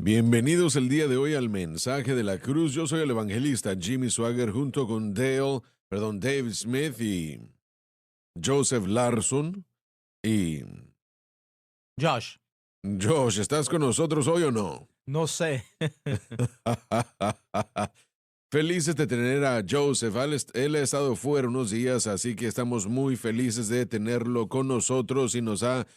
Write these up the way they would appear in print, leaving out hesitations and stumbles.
Bienvenidos el día de hoy al mensaje de la cruz. Yo soy el evangelista Jimmy Swagger junto con Dave Smith y Joseph Larson. Y Josh, Josh, ¿estás con nosotros hoy o no? no sé. Felices de tener a Joseph. Él ha estado fuera unos días, así que estamos muy felices de tenerlo con nosotros y nos ha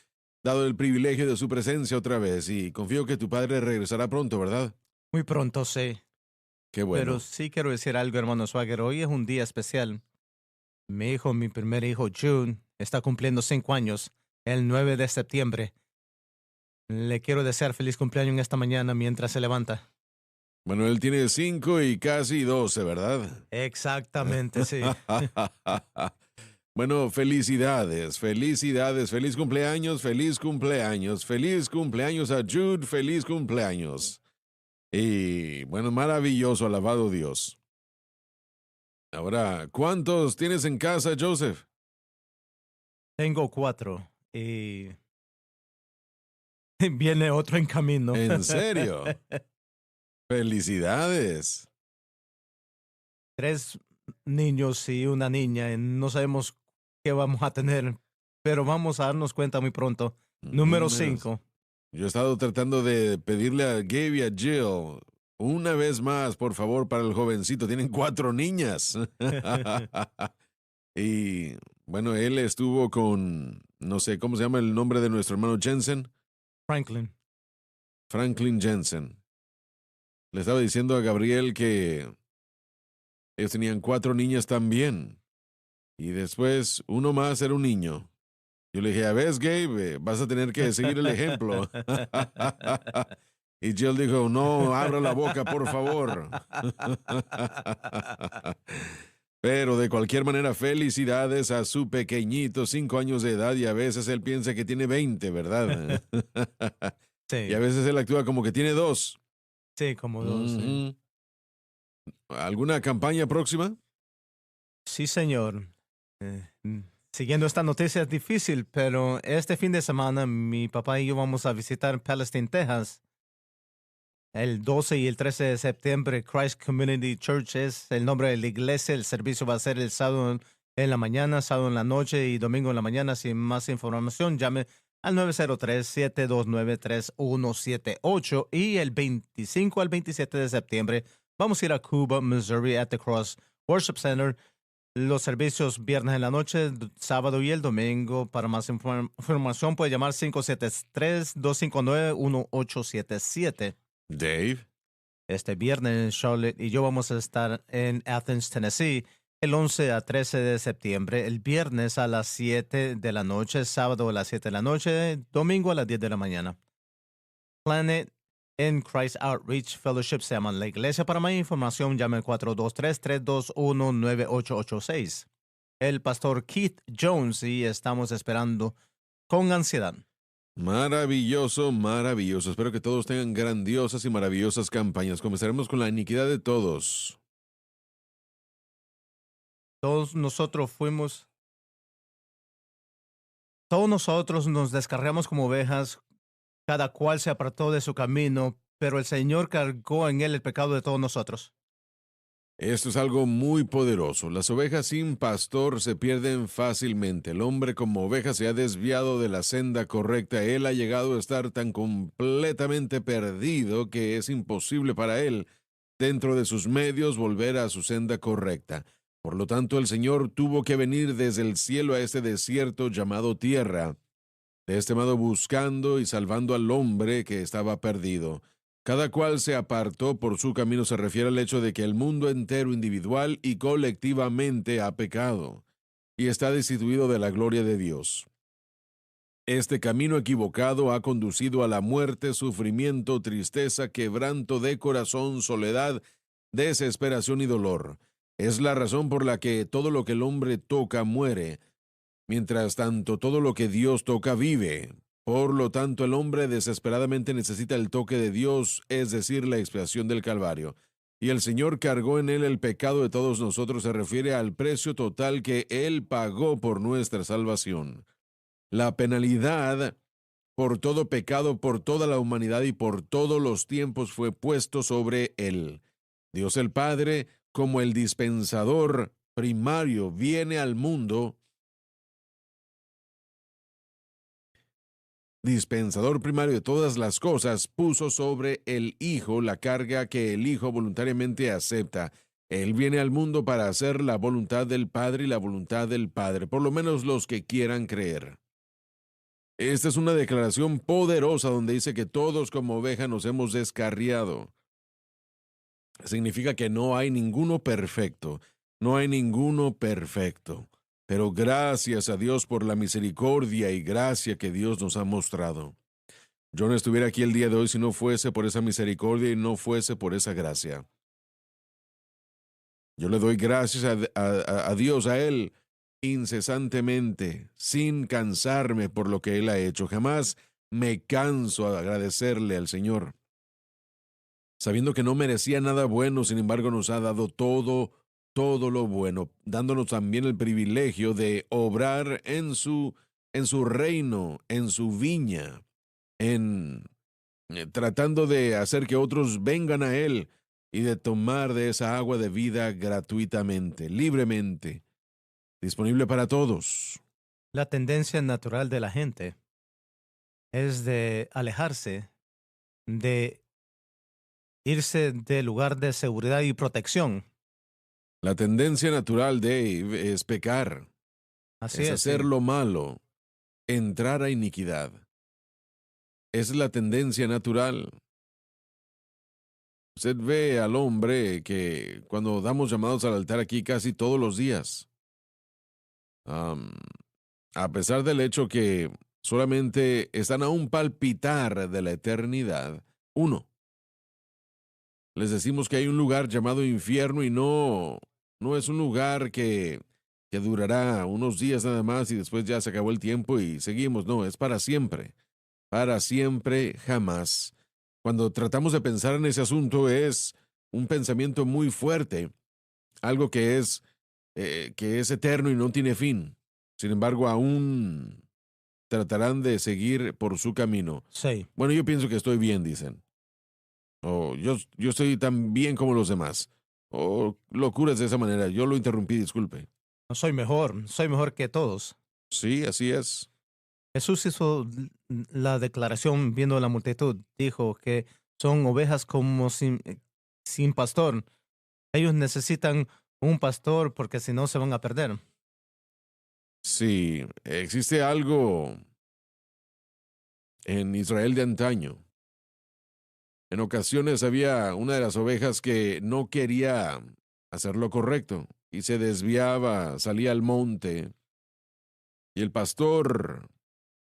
dado el privilegio de su presencia otra vez. Y confío que tu padre regresará pronto, ¿verdad? Muy pronto sé. Qué Pero bueno. sí quiero decir algo, hermano Swagger. Hoy es un día especial. Mi primer hijo, June, está cumpliendo 5 años, el 9 de septiembre. Le quiero desear feliz cumpleaños en esta mañana mientras se levanta. Bueno, él tiene 5 y casi 12, ¿verdad? Exactamente, sí. Bueno, felicidades, felicidades, feliz cumpleaños, feliz cumpleaños, feliz cumpleaños a Jude, feliz cumpleaños. Y bueno, maravilloso, alabado Dios. Ahora, ¿cuántos tienes en casa, Joseph? Tengo 4 y viene otro en camino. ¿En serio? Felicidades. 3 niños y una niña. Y no sabemos qué vamos a tener, pero vamos a darnos cuenta muy pronto. Número Bueno, 5. yo he estado tratando de pedirle a Gabe y a Jill una vez más, por favor, para el jovencito. Tienen 4 niñas. Y bueno, él estuvo con, no sé, ¿cómo se llama el nombre de nuestro hermano Jensen? Franklin. Franklin Jensen. Le estaba diciendo a Gabriel que ellos tenían 4 niñas también. Y después uno más era un niño. Yo le dije, a ver, Gabe, vas a tener que seguir el ejemplo. Y Jill dijo, no, abra la boca, por favor. Pero de cualquier manera, felicidades a su pequeñito, 5 años de edad, y a veces él piensa que tiene 20, ¿verdad? Y a Sí, veces él actúa como que tiene 2. sí, como 2, sí. Ujú. ¿Alguna campaña próxima? Sí, señor. Siguiendo esta noticia es difícil, pero este fin de semana mi papá y yo vamos a visitar Palestine, Texas. El 12 y el 13 de septiembre, Christ Community Church es el nombre de la iglesia. El servicio va a ser el sábado en la mañana, sábado en la noche y domingo en la mañana. Sin más información, llame al 903-729-3178. Y el 25 al 27 de septiembre vamos a ir a Cuba, Missouri, at the Cross Worship Center. Los servicios viernes en la noche, sábado y el domingo. Para más información puede llamar 573-259-1877. Dave. Este viernes, Charlotte y yo vamos a estar en Athens, Tennessee, el 11 a 13 de septiembre, el viernes a las 7 de la noche, sábado a las 7 de la noche, domingo a las 10 de la mañana. Planet in Christ Outreach Fellowship se llama la iglesia. Para más información, llame al 423-321-9886. El pastor Keith Jones y estamos esperando con ansiedad. Maravilloso, maravilloso. Espero que todos tengan grandiosas y maravillosas campañas. Comenzaremos con la iniquidad de todos. Todos nosotros nos descarriamos como ovejas, cada cual se apartó de su camino, pero el Señor cargó en él el pecado de todos nosotros. Esto es algo muy poderoso. Las ovejas sin pastor se pierden fácilmente. El hombre como oveja se ha desviado de la senda correcta. Él ha llegado a estar tan completamente perdido que es imposible para él, dentro de sus medios, volver a su senda correcta. Por lo tanto, el Señor tuvo que venir desde el cielo a este desierto llamado tierra, de este modo buscando y salvando al hombre que estaba perdido. Cada cual se apartó por su camino se refiere al hecho de que el mundo entero, individual y colectivamente, ha pecado y está destituido de la gloria de Dios. Este camino equivocado ha conducido a la muerte, sufrimiento, tristeza, quebranto de corazón, soledad, desesperación y dolor. Es la razón por la que todo lo que el hombre toca muere. Mientras tanto, todo lo que Dios toca vive. Por lo tanto, el hombre desesperadamente necesita el toque de Dios, es decir, la expiación del Calvario. Y el Señor cargó en él el pecado de todos nosotros, se refiere al precio total que él pagó por nuestra salvación. La penalidad por todo pecado, por toda la humanidad y por todos los tiempos fue puesto sobre él. Dios el Padre, como el dispensador primario, viene al mundo, dispensador primario de todas las cosas, puso sobre el Hijo la carga que el Hijo voluntariamente acepta. Él viene al mundo para hacer la voluntad del Padre y la voluntad del Padre, por lo menos los que quieran creer. Esta es una declaración poderosa donde dice que todos como oveja nos hemos descarriado. Significa que no hay ninguno perfecto, no hay ninguno perfecto. Pero gracias a Dios por la misericordia y gracia que Dios nos ha mostrado. Yo no estuviera aquí el día de hoy si no fuese por esa misericordia y no fuese por esa gracia. Yo le doy gracias a Dios, a Él, incesantemente, sin cansarme por lo que Él ha hecho. Jamás me canso de agradecerle al Señor. Sabiendo que no merecía nada bueno, sin embargo nos ha dado todo lo bueno, dándonos también el privilegio de obrar en su reino, en su viña, en tratando de hacer que otros vengan a Él y de tomar de esa agua de vida gratuitamente, libremente, disponible para todos. La tendencia natural de la gente es de alejarse, de irse del lugar de seguridad y protección. La tendencia natural de es pecar, Así es es, hacer sí. lo malo, entrar a iniquidad. Es la tendencia natural. Usted ve al hombre que cuando damos llamados al altar aquí casi todos los días, am, a pesar del hecho que solamente están a un palpitar de la eternidad, uno, les decimos que hay un lugar llamado infierno y no es un lugar que durará unos días nada más y después ya se acabó el tiempo y seguimos. No, es para siempre, jamás. Cuando tratamos de pensar en ese asunto es un pensamiento muy fuerte, algo que es eterno y no tiene fin. Sin embargo, aún tratarán de seguir por su camino. Sí, Bueno, yo pienso que estoy bien, dicen. O yo estoy tan bien como los demás. O locuras de esa manera. Yo lo interrumpí, disculpe. no soy mejor que todos. Sí, así es. Jesús hizo la declaración viendo a la multitud. Dijo que son ovejas como sin pastor. Ellos necesitan un pastor porque si no se van a perder. Sí, existe algo en Israel de antaño. En ocasiones había una de las ovejas que no quería hacer lo correcto y se desviaba, salía al monte y el pastor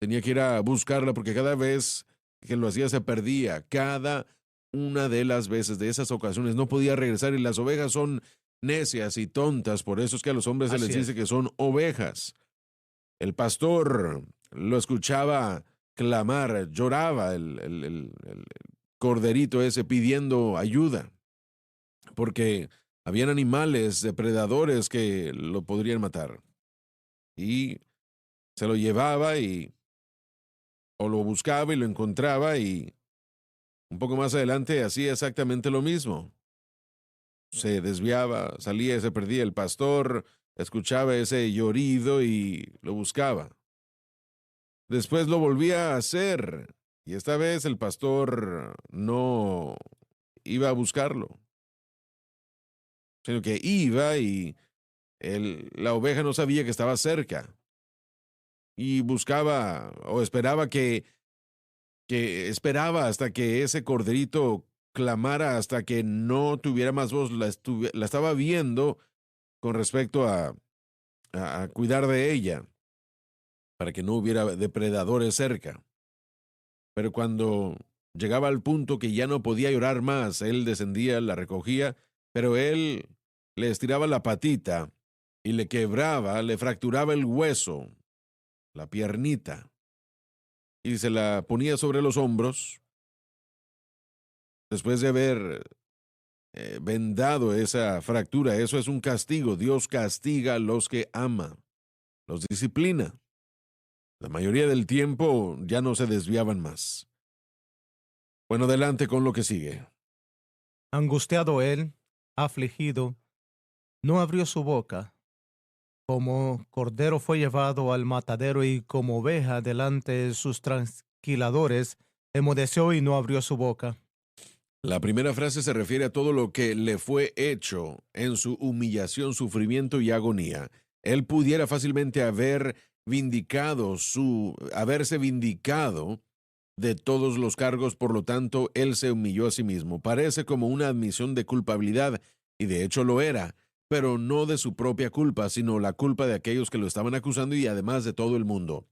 tenía que ir a buscarla porque cada vez que lo hacía se perdía. Cada una de las veces de esas ocasiones no podía regresar y las ovejas son necias y tontas, por eso es que a los hombres se les Así dice es. que son ovejas. El pastor lo escuchaba clamar, lloraba el corderito ese pidiendo ayuda, porque habían animales depredadores que lo podrían matar. Y se lo llevaba y o lo buscaba y lo encontraba y un poco más adelante hacía exactamente lo mismo. Se desviaba, salía y se perdía. El pastor escuchaba ese llorido y lo buscaba. Después lo volvía a hacer y esta vez el pastor no iba a buscarlo, sino que iba y la oveja no sabía que estaba cerca y buscaba o esperaba que esperaba hasta que ese corderito clamara hasta que no tuviera más voz. La estaba viendo con respecto a cuidar de ella para que no hubiera depredadores cerca. Pero cuando llegaba al punto que ya no podía llorar más, él descendía, la recogía, pero él le estiraba la patita y le quebraba, le fracturaba el hueso, la piernita, y se la ponía sobre los hombros. Después de haber vendado esa fractura, eso es un castigo. Dios castiga a los que ama, los disciplina. La mayoría del tiempo ya no se desviaban más. Bueno, adelante con lo que sigue. Angustiado él, afligido, no abrió su boca. Como cordero fue llevado al matadero y como oveja delante de sus trasquiladores, enmudeció y no abrió su boca. La primera frase se refiere a todo lo que le fue hecho en su humillación, sufrimiento y agonía. Él pudiera fácilmente haberse vindicado de todos los cargos, por lo tanto, él se humilló a sí mismo. Parece como una admisión de culpabilidad, y de hecho lo era, pero no de su propia culpa, sino la culpa de aquellos que lo estaban acusando y además de todo el mundo.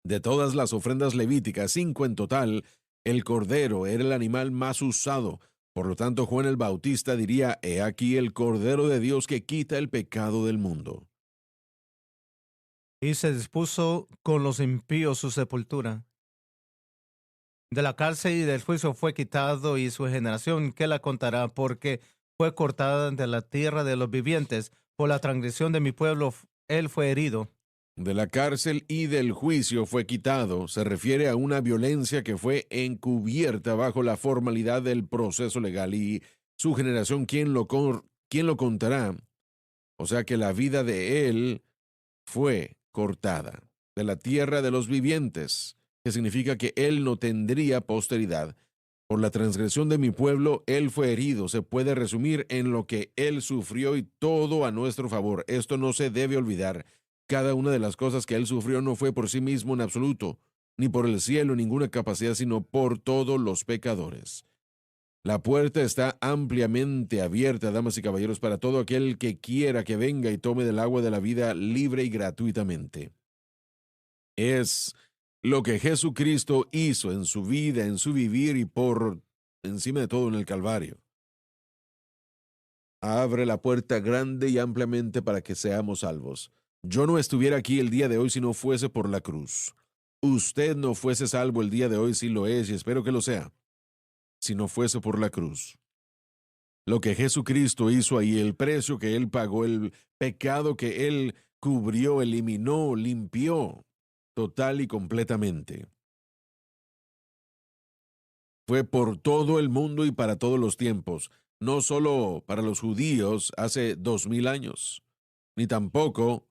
De todas las ofrendas levíticas, 5 en total, el cordero era el animal más usado. Por lo tanto, Juan el Bautista diría: He aquí el Cordero de Dios que quita el pecado del mundo. Y se dispuso con los impíos su sepultura. De la cárcel y del juicio fue quitado, y su generación, ¿qué la contará? Porque fue cortada de la tierra de los vivientes. Por la transgresión de mi pueblo, él fue herido. De la cárcel y del juicio fue quitado. Se refiere a una violencia que fue encubierta bajo la formalidad del proceso legal. Y su generación, ¿quién lo contará? O sea que la vida de él fue cortada de la tierra de los vivientes, que significa que él no tendría posteridad. Por la transgresión de mi pueblo, él fue herido. Se puede resumir en lo que él sufrió, y todo a nuestro favor. Esto no se debe olvidar. Cada una de las cosas que él sufrió no fue por sí mismo en absoluto, ni por el cielo, ninguna capacidad, sino por todos los pecadores. La puerta está ampliamente abierta, damas y caballeros, para todo aquel que quiera que venga y tome del agua de la vida libre y gratuitamente. Es lo que Jesucristo hizo en su vida, en su vivir y por encima de todo en el Calvario. Abre la puerta grande y ampliamente para que seamos salvos. Yo no estuviera aquí el día de hoy si no fuese por la cruz. Usted no fuese salvo el día de hoy, si lo es, y espero que lo sea, si no fuese por la cruz. Lo que Jesucristo hizo ahí, el precio que Él pagó, el pecado que Él cubrió, eliminó, limpió, total y completamente. Fue por todo el mundo y para todos los tiempos, no solo para los judíos hace 2000 años, ni tampoco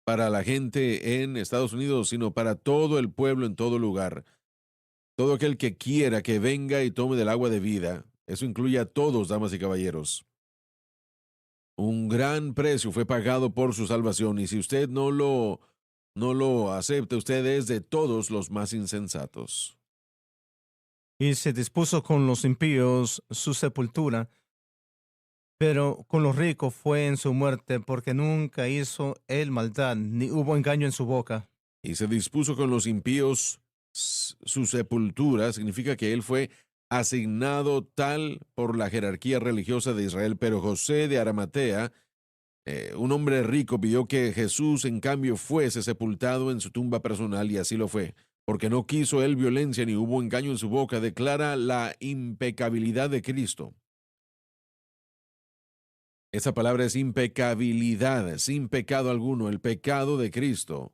para la gente en Estados Unidos, sino para todo el pueblo en todo lugar. Todo aquel que quiera que venga y tome del agua de vida, eso incluye a todos, damas y caballeros. Un gran precio fue pagado por su salvación, y si usted no lo acepta, usted es de todos los más insensatos. Y se dispuso con los impíos su sepultura, pero con los ricos fue en su muerte, porque nunca hizo él maldad, ni hubo engaño en su boca. Y se dispuso con los impíos su sepultura, significa que él fue asignado tal por la jerarquía religiosa de Israel, pero José de Arimatea, un hombre rico, pidió que Jesús, en cambio, fuese sepultado en su tumba personal, y así lo fue. Porque no quiso él violencia ni hubo engaño en su boca, declara la impecabilidad de Cristo. Esa palabra es impecabilidad, sin pecado alguno, el pecado de Cristo.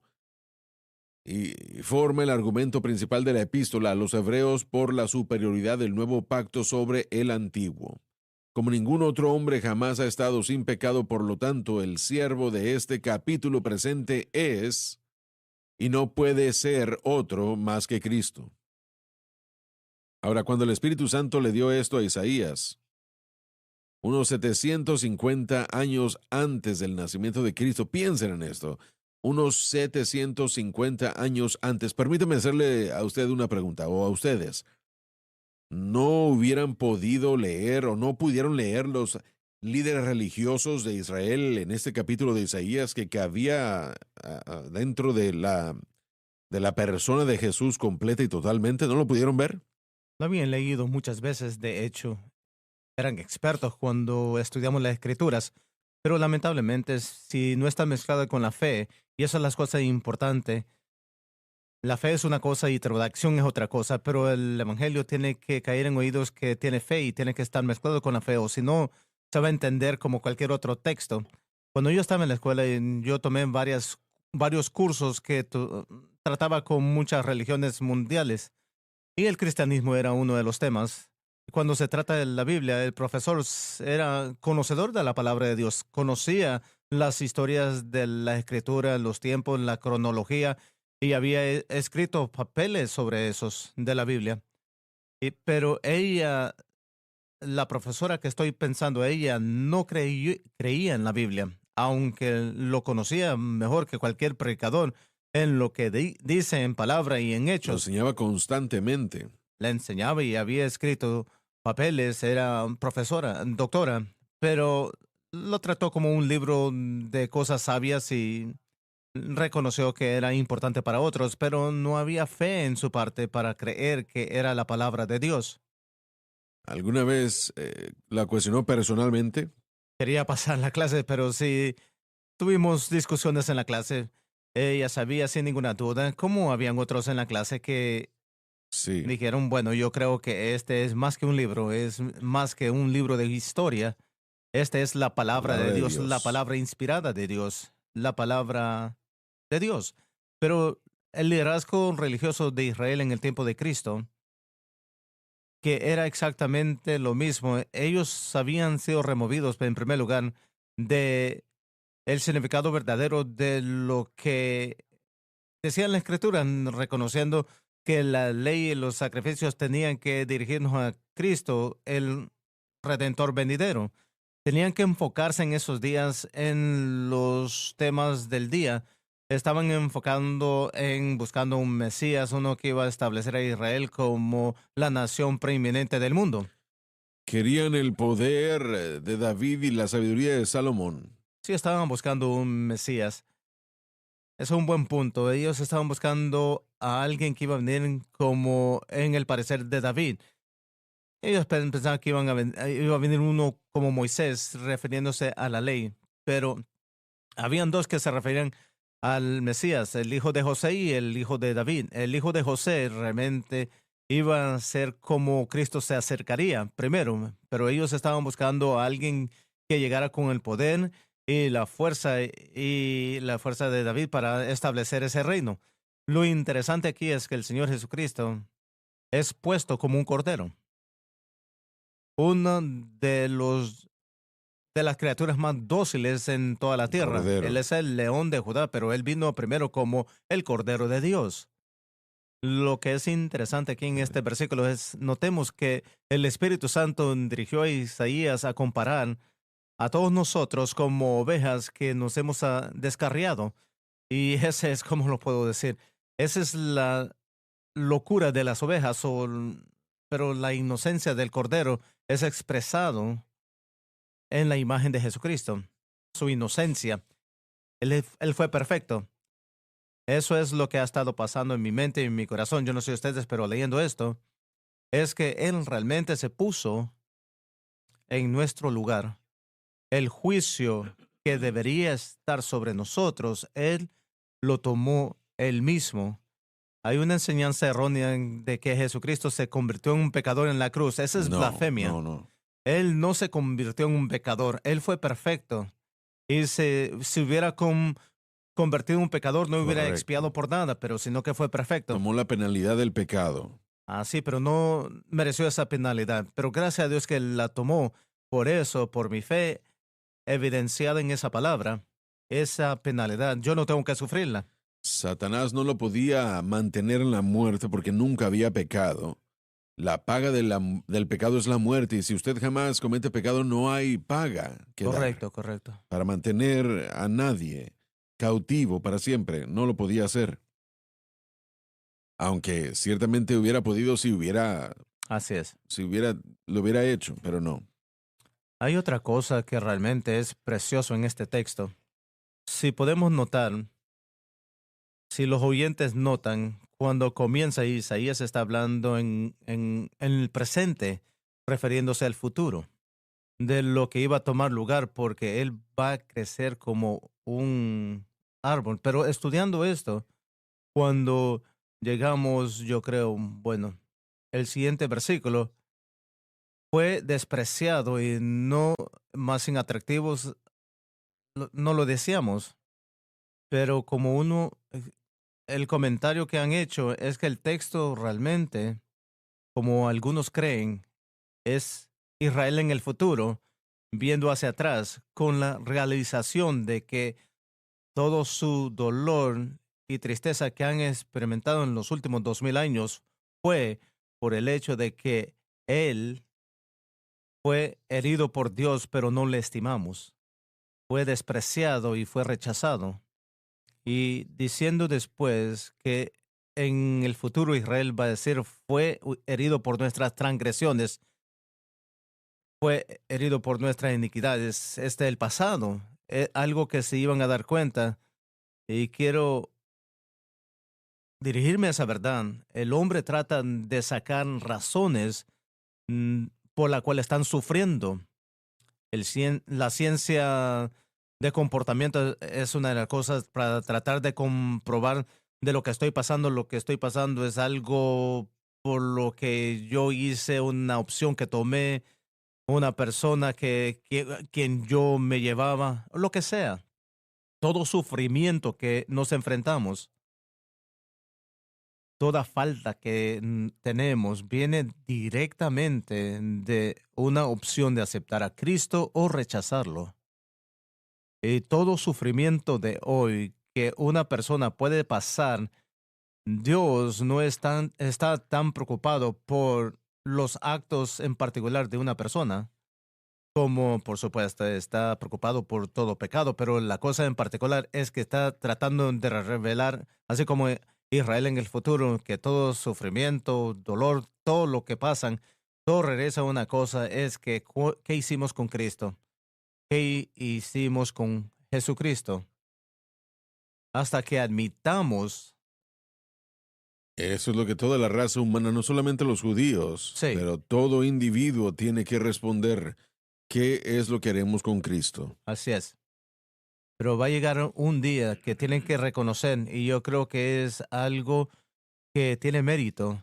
Y forma el argumento principal de la epístola a los hebreos por la superioridad del nuevo pacto sobre el antiguo. Como ningún otro hombre jamás ha estado sin pecado, por lo tanto, el siervo de este capítulo presente es, y no puede ser otro más que Cristo. Ahora, cuando el Espíritu Santo le dio esto a Isaías, unos 750 años antes del nacimiento de Cristo, piensen en esto, unos 750 años antes, permítame hacerle a usted una pregunta, o a ustedes. ¿No hubieran podido leer o no pudieron leer los líderes religiosos de Israel en este capítulo de Isaías que había dentro de la persona de Jesús completa y totalmente? ¿No lo pudieron ver? Lo habían leído muchas veces, de hecho, eran expertos cuando estudiamos las escrituras, pero lamentablemente si no está mezclada con la fe, y eso es las cosas importantes, la fe es una cosa y traducción es otra cosa, pero el evangelio tiene que caer en oídos que tiene fe y tiene que estar mezclado con la fe, o si no, se va a entender como cualquier otro texto. Cuando yo estaba en la escuela, yo tomé varios cursos que trataba con muchas religiones mundiales y el cristianismo era uno de los temas. Cuando se trata de la Biblia, el profesor era conocedor de la palabra de Dios, conocía las historias de la escritura, los tiempos, la cronología, y había escrito papeles sobre esos de la Biblia. Pero ella, la profesora que estoy pensando, ella no creía en la Biblia, aunque lo conocía mejor que cualquier predicador en lo que dice en palabra y en Lo hechos. enseñaba constantemente. Le enseñaba y había escrito papeles, era profesora, doctora, pero lo trató como un libro de cosas sabias y reconoció que era importante para otros, pero no había fe en su parte para creer que era la palabra de Dios. ¿Alguna vez la cuestionó personalmente? Quería pasar la clase, pero sí tuvimos discusiones en la clase. Ella sabía sin ninguna duda, como habían otros en la clase que Sí, dijeron, bueno, yo creo que este es más que un libro, es más que un libro de historia. Esta es la palabra palabra de de Dios, la Dios. palabra inspirada de Dios, la palabra de Dios. Pero el liderazgo religioso de Israel en el tiempo de Cristo, que era exactamente lo mismo, ellos habían sido removidos, en primer lugar, de el significado verdadero de lo que decía la Escritura, reconociendo que la ley y los sacrificios tenían que dirigirnos a Cristo, el Redentor venidero. Tenían que enfocarse en esos días en los temas del día. Estaban enfocando en buscando un Mesías, uno que iba a establecer a Israel como la nación preeminente del mundo. Querían el poder de David y la sabiduría de Salomón. Sí, estaban buscando un Mesías. Es un buen punto. Ellos estaban buscando a alguien que iba a venir como en el parecer de David. Ellos pensaban que iba a venir uno como Moisés, refiriéndose a la ley, pero habían dos que se referían al Mesías, el hijo de José y el hijo de David. El hijo de José realmente iba a ser como Cristo se acercaría primero, pero ellos estaban buscando a alguien que llegara con el poder y la fuerza de David para establecer ese reino. Lo interesante aquí es que el Señor Jesucristo es puesto como un cordero, uno de las criaturas más dóciles en toda la Un tierra. Él cordero. es el león de Judá, pero él vino primero como el Cordero de Dios. Lo que es interesante aquí en este versículo es, notemos que el Espíritu Santo dirigió a Isaías a comparar a todos nosotros como ovejas que nos hemos descarriado. Y ese es, como lo puedo decir, esa es la locura de las ovejas, pero la inocencia del Cordero es expresado en la imagen de Jesucristo, su inocencia. Él fue perfecto. Eso es lo que ha estado pasando en mi mente y en mi corazón. Yo no sé ustedes, pero leyendo esto, es que Él realmente se puso en nuestro lugar. El juicio que debería estar sobre nosotros, Él lo tomó Él mismo. Hay una enseñanza errónea de que Jesucristo se convirtió en un pecador en la cruz. Esa es No, blasfemia. no, no. Él no se convirtió en un pecador. Él fue perfecto. Y si hubiera convertido en un pecador, no hubiera Correcto. expiado por nada, pero sino que fue perfecto. Tomó la penalidad del pecado. Ah, sí, pero no mereció esa penalidad. Pero gracias a Dios que la tomó. Por eso, por mi fe evidenciada en esa palabra, esa penalidad, yo no tengo que sufrirla. Satanás no lo podía mantener en la muerte porque nunca había pecado. La paga del pecado es la muerte y si usted jamás comete pecado no hay paga que dar. Correcto, correcto. Para mantener a nadie cautivo para siempre, no lo podía hacer. Aunque ciertamente hubiera podido Así es. si hubiera, lo hubiera hecho, pero no. Hay otra cosa que realmente es precioso en este texto. Si podemos notar, si los oyentes notan, cuando comienza Isaías está hablando en el presente, refiriéndose al futuro, de lo que iba a tomar lugar, porque él va a crecer como un árbol. Pero estudiando esto, cuando llegamos, yo creo, bueno, el siguiente versículo, fue despreciado y no más inatractivos, no lo decíamos, pero como uno el comentario que han hecho es que el texto realmente, como algunos creen, es Israel en el futuro, viendo hacia atrás, con la realización de que todo su dolor y tristeza que han experimentado en los últimos 2000 años fue por el hecho de que Él fue herido por Dios, pero no le estimamos. Fue despreciado y fue rechazado. Y diciendo después que en el futuro Israel va a decir, fue herido por nuestras transgresiones, fue herido por nuestras iniquidades. Este es el pasado, es algo que se iban a dar cuenta. Y quiero dirigirme a esa verdad. El hombre trata de sacar razones mm, por la cual están sufriendo. La ciencia de comportamiento es una de las cosas para tratar de comprobar de lo que estoy pasando. Lo que estoy pasando es algo por lo que yo hice, una opción que tomé, una persona quien yo me llevaba, lo que sea. Todo sufrimiento que nos enfrentamos, toda falta que tenemos viene directamente de una opción de aceptar a Cristo o rechazarlo. Y todo sufrimiento de hoy que una persona puede pasar, Dios no está tan preocupado por los actos en particular de una persona, como por supuesto está preocupado por todo pecado, pero la cosa en particular es que está tratando de revelar, así como Israel en el futuro, que todo sufrimiento, dolor, todo lo que pasan, todo regresa a una cosa, es que ¿qué hicimos con Cristo? ¿Qué hicimos con Jesucristo? Hasta que admitamos, Eso es lo que toda la raza humana, no solamente los judíos, sí, pero todo individuo tiene que responder. ¿Qué es lo que haremos con Cristo? así es. Pero va a llegar un día que tienen que reconocer, y yo creo que es algo que tiene mérito,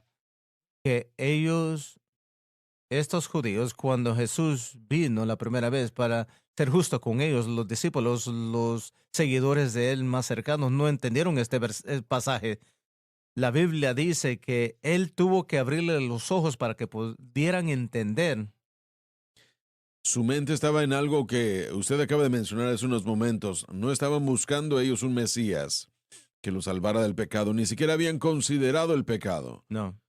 que estos judíos, cuando Jesús vino la primera vez para ser justo con ellos, los discípulos, los seguidores de él más cercanos, no entendieron el pasaje. La Biblia dice que él tuvo que abrirle los ojos para que pudieran entender. Su mente estaba en algo que usted acaba de mencionar hace unos momentos. No estaban buscando ellos un Mesías que los salvara del pecado, ni siquiera habían considerado el pecado. No,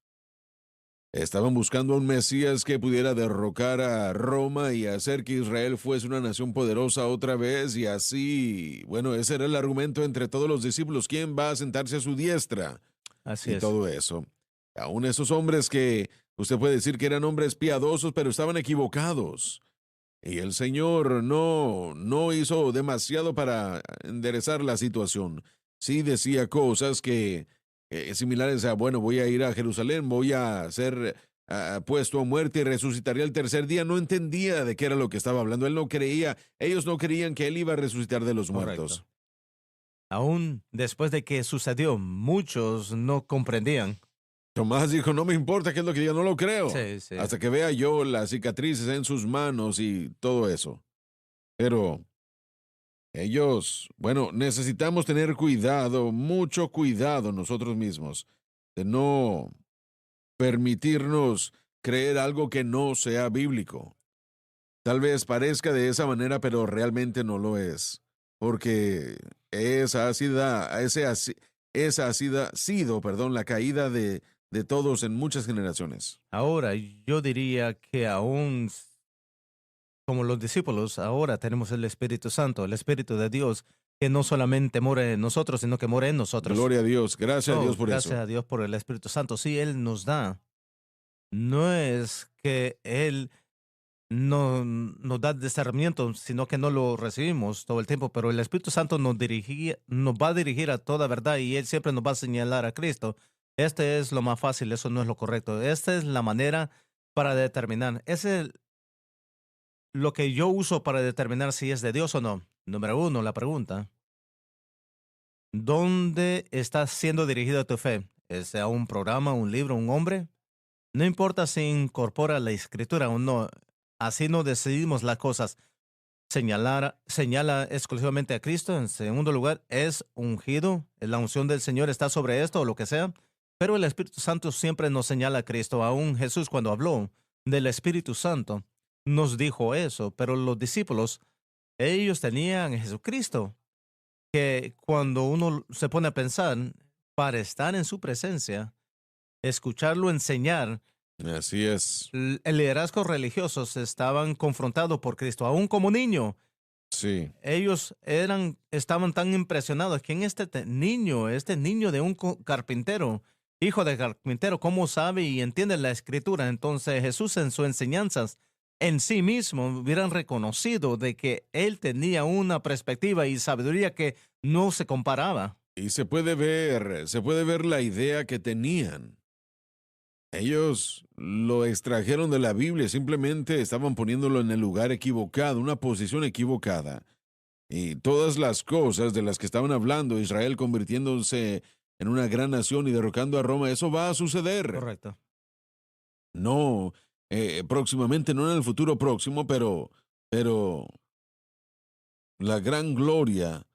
Estaban buscando a un Mesías que pudiera derrocar a Roma y hacer que Israel fuese una nación poderosa otra vez y así, bueno, ese era el argumento entre todos los discípulos, ¿quién va a sentarse a su diestra? así Y es. todo eso. Aún esos hombres que usted puede decir que eran hombres piadosos, pero estaban equivocados. Y el Señor no hizo demasiado para enderezar la situación. Sí decía cosas que similares a, bueno, voy a ir a Jerusalén, voy a ser puesto a muerte y resucitaré al tercer día. No entendía de qué era lo que estaba hablando. Él no creía, ellos no creían que él iba a resucitar de los Correcto. muertos. Aún después de que sucedió, muchos no comprendían. Tomás dijo, no me importa qué es lo que diga, no lo creo. Sí, sí. Hasta que vea yo las cicatrices en sus manos y todo eso. Pero ellos, bueno, necesitamos tener cuidado, mucho cuidado nosotros mismos, de no permitirnos creer algo que no sea bíblico. Tal vez parezca de esa manera, pero realmente no lo es. Porque esa ha sido, perdón, la caída de todos en muchas generaciones. Ahora, yo diría que aún como los discípulos, ahora tenemos el Espíritu Santo, el Espíritu de Dios, que no solamente mora en nosotros, sino que mora en nosotros. Gloria a Dios, gracias a Oh, Dios por gracias eso. a Dios por el Espíritu Santo. Sí, Él nos da. No es que Él no nos da discernimiento, sino que no lo recibimos todo el tiempo, pero el Espíritu Santo nos va a dirigir a toda verdad y Él siempre nos va a señalar a Cristo. Este es lo más fácil, eso no es lo correcto. Esta es la manera para determinar. Ese es lo que yo uso para determinar si es de Dios o no. Número uno, la pregunta. ¿Dónde está siendo dirigida tu fe? ¿Es a un programa, un libro, un hombre? No importa si incorpora la escritura o no. Así no decidimos las cosas. señala exclusivamente a Cristo. En segundo lugar, es ungido. La unción del Señor está sobre esto o lo que sea. Pero el Espíritu Santo siempre nos señala a Cristo. Aún Jesús, cuando habló del Espíritu Santo, nos dijo eso. Pero los discípulos, ellos tenían a Jesucristo, que cuando uno se pone a pensar, para estar en su presencia, escucharlo enseñar, Así es. el liderazgo religioso estaban confrontados por Cristo. Aún como niño, Sí. ellos estaban tan impresionados. ¿Quién es este niño de un carpintero, hijo de carpintero? ¿Cómo sabe y entiende la escritura? Entonces Jesús en sus enseñanzas en sí mismo hubieran reconocido de que él tenía una perspectiva y sabiduría que no se comparaba. Y se puede ver la idea que tenían. Ellos lo extrajeron de la Biblia, simplemente estaban poniéndolo en el lugar equivocado, una posición equivocada. Y todas las cosas de las que estaban hablando, Israel convirtiéndose en una gran nación y derrocando a Roma, eso va a suceder. Correcto. No, próximamente, no en el futuro próximo, pero la gran gloria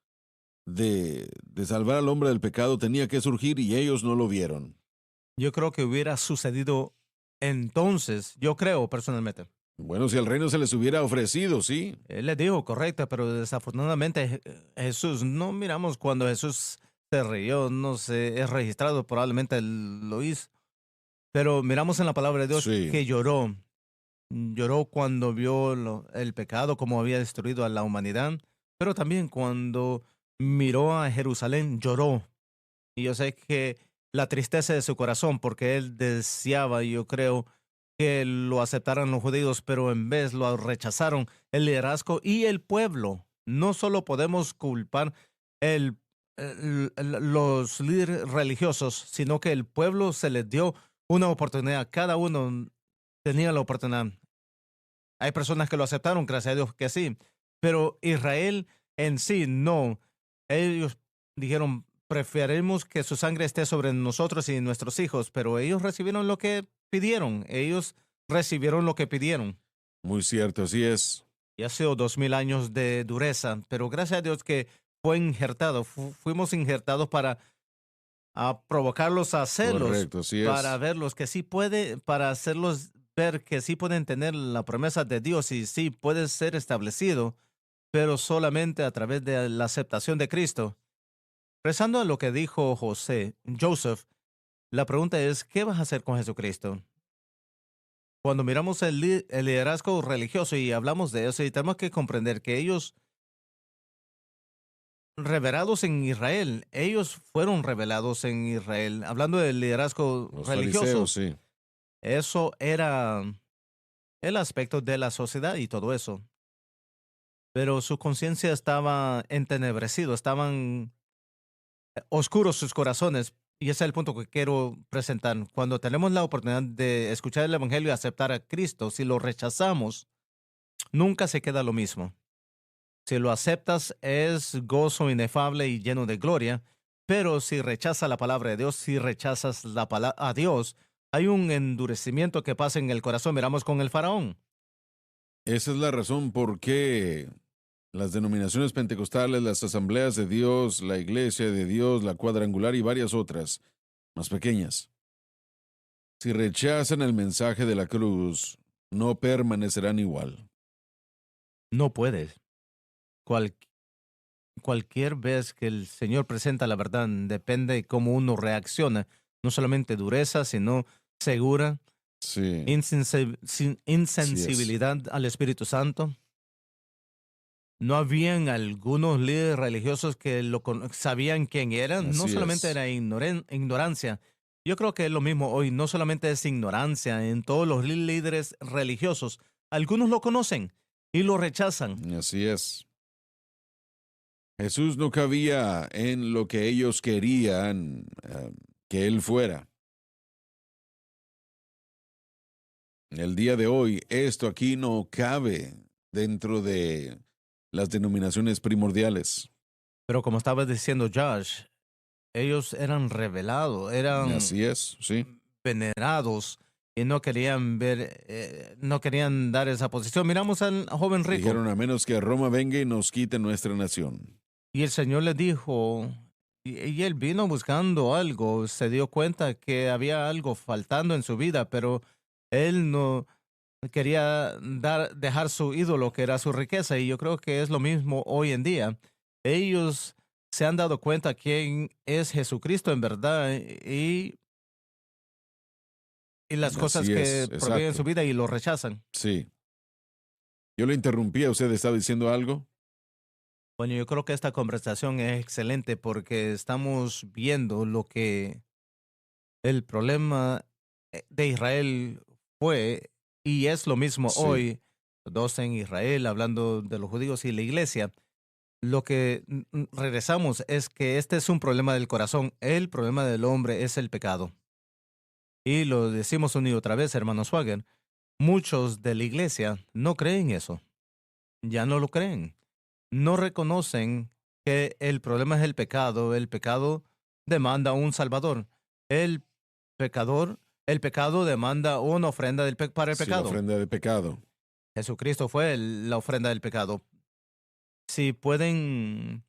de salvar al hombre del pecado tenía que surgir y ellos no lo vieron. Yo creo que hubiera sucedido entonces, yo creo personalmente. Bueno, si el reino se les hubiera ofrecido, sí. Él le dijo, correcto, pero desafortunadamente Jesús, no miramos cuando Jesús se rió, no sé, es registrado, probablemente él lo hizo, pero miramos en la palabra de Dios Sí, que lloró. Lloró cuando vio el pecado, cómo había destruido a la humanidad, pero también cuando miró a Jerusalén, lloró. Y yo sé que la tristeza de su corazón, porque él deseaba, yo creo, que lo aceptaran los judíos, pero en vez lo rechazaron el liderazgo y el pueblo. No solo podemos culpar el, los líderes religiosos, sino que el pueblo se les dio una oportunidad. Cada uno tenía la oportunidad. Hay personas que lo aceptaron, gracias a Dios que sí, pero Israel en sí no. Ellos dijeron, preferimos que su sangre esté sobre nosotros y nuestros hijos, pero ellos recibieron lo que pidieron. Ellos recibieron lo que pidieron. muy cierto, así es. Y ha sido 2000 años de dureza, pero gracias a Dios que fue injertado. Fuimos injertados para provocarlos a hacerlos, Correcto, así para es. verlos que sí puede, para hacerlos ver que sí pueden tener la promesa de Dios y sí puede ser establecido, pero solamente a través de la aceptación de Cristo. Rezando a lo que dijo Joseph, la pregunta es, ¿qué vas a hacer con Jesucristo? Cuando miramos el liderazgo religioso y hablamos de eso, y tenemos que comprender que ellos, revelados en Israel, ellos fueron revelados en Israel. Hablando del liderazgo Los religioso, fariseos, sí. eso era el aspecto de la sociedad y todo eso. Pero su conciencia estaba entenebrecido, estaban oscuros sus corazones. Y ese es el punto que quiero presentar. Cuando tenemos la oportunidad de escuchar el Evangelio y aceptar a Cristo, si lo rechazamos, nunca se queda lo mismo. Si lo aceptas, es gozo inefable y lleno de gloria. Pero si rechazas la palabra de Dios, si rechazas a Dios, hay un endurecimiento que pasa en el corazón. Miramos con el faraón. Esa es la razón por qué las denominaciones pentecostales, las asambleas de Dios, la iglesia de Dios, la cuadrangular y varias otras, más pequeñas, si rechazan el mensaje de la cruz, no permanecerán igual. No puedes. Cual- Cualquier vez que el Señor presenta la verdad, depende de cómo uno reacciona. No solamente dureza, sino segura, Sí, así es. insensibilidad al Espíritu Santo. No habían algunos líderes religiosos que sabían quién eran. No Así solamente es. era ignorancia. Yo creo que es lo mismo hoy. No solamente es ignorancia en todos los líderes religiosos. Algunos lo conocen y lo rechazan. Así es. Jesús no cabía en lo que ellos querían que él fuera. El día de hoy, esto aquí no cabe dentro de las denominaciones primordiales. Pero como estaba diciendo Josh, ellos eran revelados, eran Así es, sí. venerados. y no querían ver, no querían dar esa posición. Miramos al joven rico Dijeron, a menos que Roma venga y nos quite nuestra nación. y el Señor le dijo, y él vino buscando algo, se dio cuenta que había algo faltando en su vida, pero él no quería dejar su ídolo, que era su riqueza, y yo creo que es lo mismo hoy en día. Ellos se han dado cuenta quién es Jesucristo en verdad y las cosas Así es, que provienen en su exacto. vida y lo rechazan. Sí. Yo le interrumpí, ¿usted estaba diciendo algo? Bueno, yo creo que esta conversación es excelente porque estamos viendo lo que el problema de Israel fue y es lo mismo Sí, hoy, dos en Israel, hablando de los judíos y la iglesia. Lo que regresamos es que este es un problema del corazón. El problema del hombre es el pecado. Y lo decimos una y otra vez, hermano Swagger. Muchos de la iglesia no creen eso. Ya no lo creen. No reconocen que el problema es el pecado. El pecado demanda un salvador. El pecador, el pecado demanda una ofrenda para el sí, la pecado. ofrenda de pecado. Jesucristo fue la ofrenda del pecado. Si pueden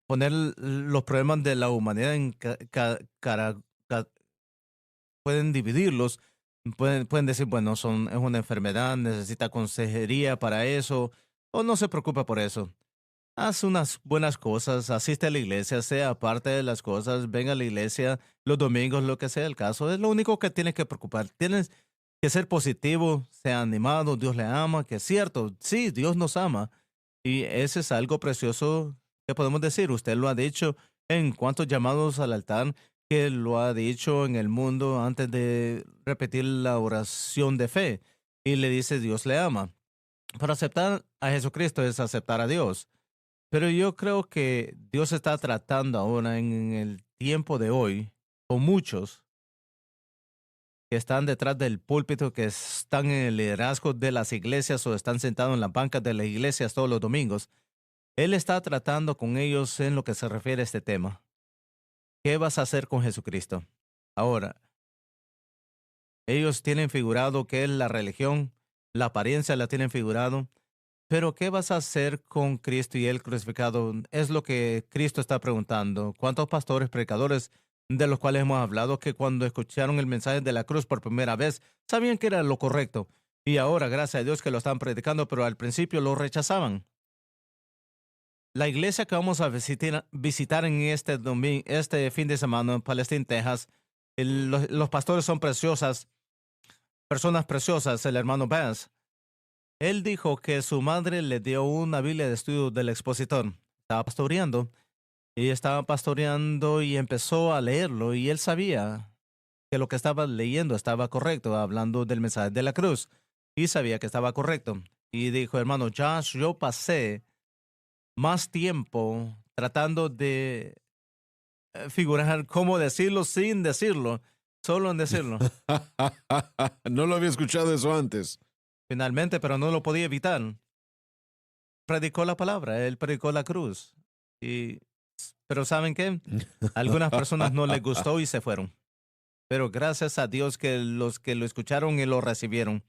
poner los problemas de la humanidad en ca- pueden dividirlos, pueden decir, bueno, es una enfermedad, necesita consejería para eso, o no se preocupa por eso. Haz unas buenas cosas, asiste a la iglesia, sea parte de las cosas, venga a la iglesia los domingos, lo que sea el caso. Es lo único que tienes que preocupar. Tienes que ser positivo, sea animado, Dios le ama, que es cierto, sí, Dios nos ama. Y ese es algo precioso que podemos decir. Usted lo ha dicho en cuantos llamados al altar, que lo ha dicho en el mundo antes de repetir la oración de fe. Y le dice, Dios le ama. Para aceptar a Jesucristo es aceptar a Dios. Pero yo creo que Dios está tratando ahora en el tiempo de hoy con muchos que están detrás del púlpito, que están en el liderazgo de las iglesias o están sentados en las bancas de las iglesias todos los domingos. Él está tratando con ellos en lo que se refiere a este tema. ¿Qué vas a hacer con Jesucristo? Ahora, ellos tienen figurado qué es la religión, la apariencia la tienen figurado, pero ¿qué vas a hacer con Cristo y el crucificado? Es lo que Cristo está preguntando. ¿Cuántos pastores, predicadores de los cuales hemos hablado que cuando escucharon el mensaje de la cruz por primera vez sabían que era lo correcto? Y ahora, gracias a Dios que lo están predicando, pero al principio lo rechazaban. La iglesia que vamos a visitar en este fin de semana en Palestine, Texas, los pastores son preciosas, personas preciosas, el hermano Bass. Él dijo que su madre le dio una Biblia de estudio del expositor. Estaba pastoreando y empezó a leerlo y él sabía que lo que estaba leyendo estaba correcto, hablando del mensaje de la cruz, y sabía que estaba correcto. Y dijo, hermano Josh, yo pasé más tiempo tratando de figurar cómo decirlo sin decirlo, solo en decirlo. No lo había escuchado eso antes. Finalmente, pero no lo podía evitar. Predicó la palabra, él predicó la cruz. Y, pero ¿saben qué? A algunas personas no les gustó y se fueron. Pero gracias a Dios que los que lo escucharon y lo recibieron.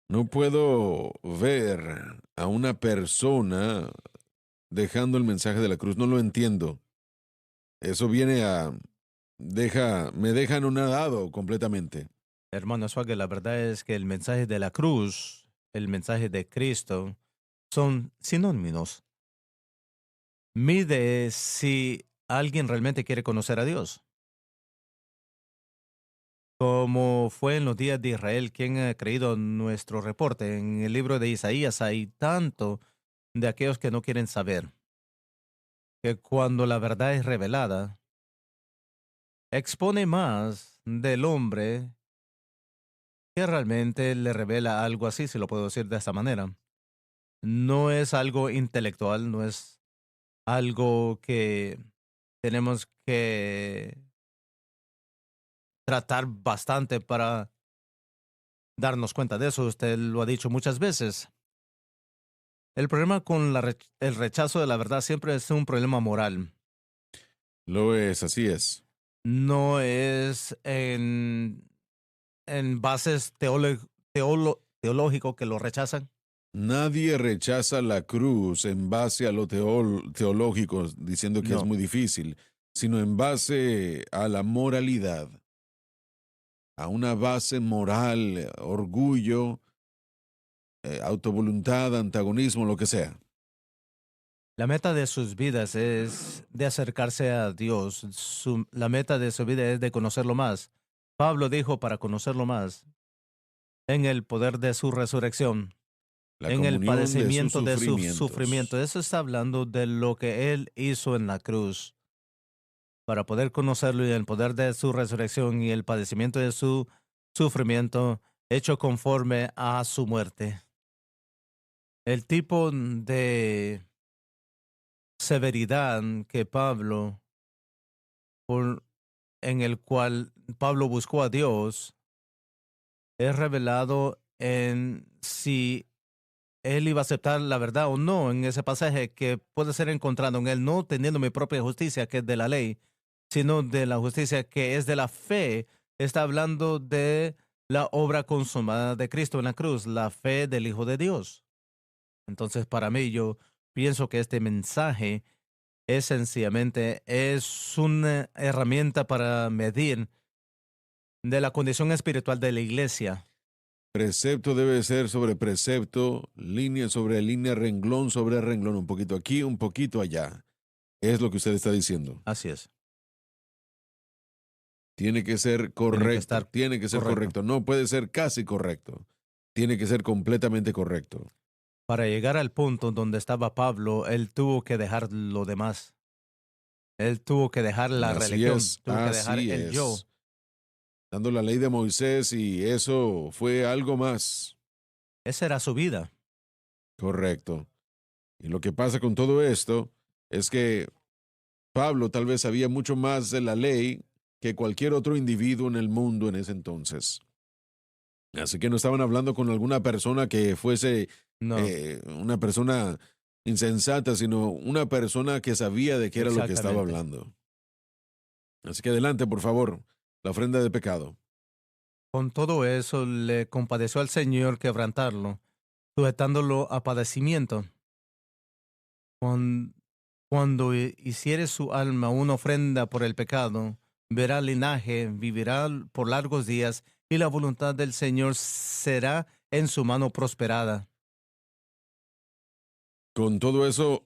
No puedo ver a una persona dejando el mensaje de la cruz. No lo entiendo. Eso viene a... me deja anonadado completamente. Hermano Swagger, la verdad es que el mensaje de la cruz, el mensaje de Cristo, son sinónimos. Mide si alguien realmente quiere conocer a Dios. Como fue en los días de Israel, quien ha creído nuestro reporte. En el libro de Isaías hay tanto de aquellos que no quieren saber, que cuando la verdad es revelada, expone más del hombre que realmente le revela algo así, si lo puedo decir de esta manera. No es algo intelectual, no es algo que tenemos que tratar bastante para darnos cuenta de eso. Usted lo ha dicho muchas veces. El problema con el rechazo de la verdad siempre es un problema moral. Lo es, así es. No es en en bases teológicos que lo rechazan. Nadie rechaza la cruz en base a lo teológico, diciendo que es No. muy difícil, sino en base a la moralidad, a una base moral, orgullo, autovoluntad, antagonismo, lo que sea. La meta de sus vidas es de acercarse a Dios. La meta de su vida es de conocerlo más. Pablo dijo para conocerlo más, en el poder de su resurrección, La en el comunión de sus padecimiento de su sufrimiento. sufrimientos. Eso está hablando de lo que Él hizo en la cruz, para poder conocerlo y el poder de su resurrección y el padecimiento de su sufrimiento hecho conforme a su muerte. El tipo de severidad que Pablo, por, en el cual Pablo buscó a Dios, es revelado en si él iba a aceptar la verdad o no en ese pasaje que puede ser encontrado en él, no teniendo mi propia justicia que es de la ley, sino de la justicia que es de la fe. Está hablando de la obra consumada de Cristo en la cruz, la fe del Hijo de Dios. Entonces, para mí, yo pienso que este mensaje es sencillamente es una herramienta para medir de la condición espiritual de la iglesia. Precepto debe ser sobre precepto, línea sobre línea, renglón sobre renglón, un poquito aquí, un poquito allá. Es lo que usted está diciendo. Así es. Tiene que ser Tiene que correcto, estar tiene que ser correcto. correcto. No puede ser casi correcto. Tiene que ser completamente correcto. Para llegar al punto donde estaba Pablo, él tuvo que dejar lo demás. Él tuvo que dejar la religión, tuvo que dejar así el yo. es. Dando la ley de Moisés y eso fue algo más. Esa era su vida. Correcto. Y lo que pasa con todo esto es que Pablo tal vez sabía mucho más de la ley que cualquier otro individuo en el mundo en ese entonces. Así que no estaban hablando con alguna persona que fuese No, una persona insensata, sino una persona que sabía de qué era lo que estaba exactamente. hablando. Así que adelante, por favor, la ofrenda de pecado. Con todo eso, le compadeció al Señor quebrantarlo, sujetándolo a padecimiento. Cuan- Cuando hiciere su alma una ofrenda por el pecado, verá linaje, vivirá por largos días, y la voluntad del Señor será en su mano prosperada. Con todo eso,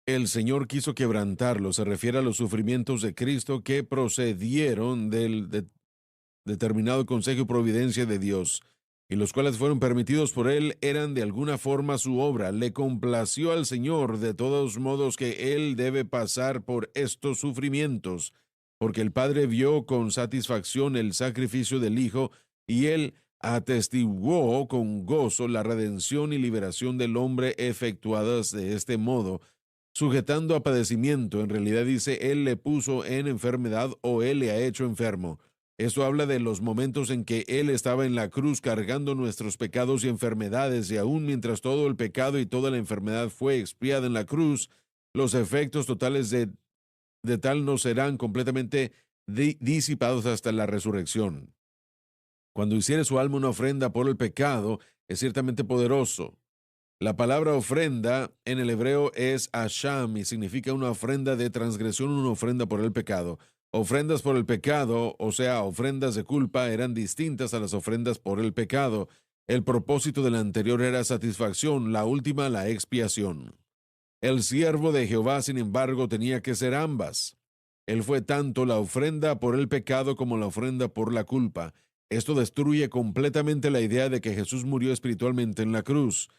el Señor quiso quebrantarlo. Se refiere a los sufrimientos de Cristo que procedieron del determinado consejo y providencia de Dios, y los cuales fueron permitidos por Él, eran de alguna forma su obra. Le complació al Señor de todos modos que Él debe pasar por estos sufrimientos, porque el Padre vio con satisfacción el sacrificio del Hijo, y Él atestiguó con gozo la redención y liberación del hombre efectuadas de este modo, sujetando a padecimiento. En realidad dice, Él le puso en enfermedad o Él le ha hecho enfermo. Eso habla de los momentos en que Él estaba en la cruz cargando nuestros pecados y enfermedades, y aún mientras todo el pecado y toda la enfermedad fue expiada en la cruz, los efectos totales de tal no serán completamente disipados hasta la resurrección. Cuando hiciere su alma una ofrenda por el pecado, es ciertamente poderoso. La palabra ofrenda en el hebreo es asham y significa una ofrenda de transgresión, una ofrenda por el pecado. Ofrendas por el pecado, o sea, ofrendas de culpa, eran distintas a las ofrendas por el pecado. El propósito de la anterior era satisfacción, la última la expiación. El siervo de Jehová, sin embargo, tenía que ser ambas. Él fue tanto la ofrenda por el pecado como la ofrenda por la culpa. Esto destruye completamente la idea de que Jesús murió espiritualmente en la cruz,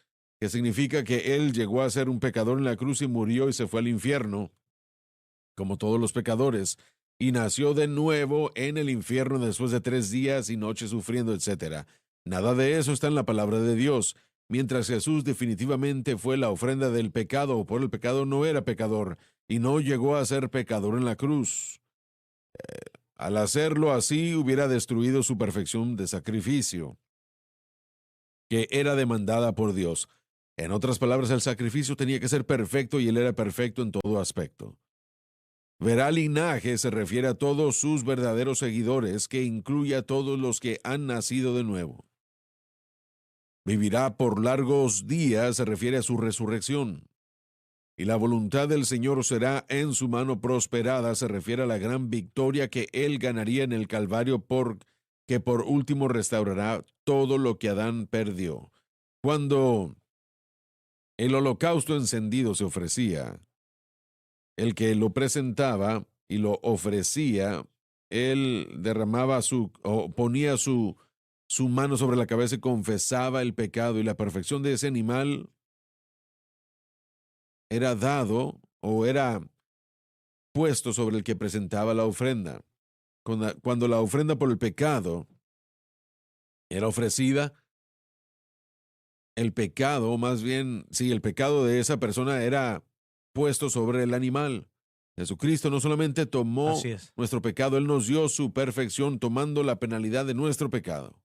que significa que Él llegó a ser un pecador en la cruz y murió y se fue al infierno, como todos los pecadores, y nació de nuevo en el infierno después de 3 días y noches sufriendo, etc. Nada de eso está en la palabra de Dios. Mientras Jesús definitivamente fue la ofrenda del pecado o por el pecado, no era pecador y no llegó a ser pecador en la cruz. Al hacerlo así, hubiera destruido su perfección de sacrificio, que era demandada por Dios. En otras palabras, el sacrificio tenía que ser perfecto y Él era perfecto en todo aspecto. Verá linaje se refiere a todos sus verdaderos seguidores, que incluye a todos los que han nacido de nuevo. Vivirá por largos días se refiere a su resurrección. Y la voluntad del Señor será en su mano prosperada se refiere a la gran victoria que él ganaría en el Calvario, que por último restaurará todo lo que Adán perdió. Cuando el holocausto encendido se ofrecía, el que lo presentaba y lo ofrecía, él derramaba o ponía su mano sobre la cabeza y confesaba el pecado, y la perfección de ese animal era dado o era puesto sobre el que presentaba la ofrenda. Cuando la ofrenda por el pecado era ofrecida, el pecado, más bien, sí, el pecado de esa persona era puesto sobre el animal. Jesucristo no solamente tomó Así es. nuestro pecado, Él nos dio su perfección tomando la penalidad de nuestro pecado.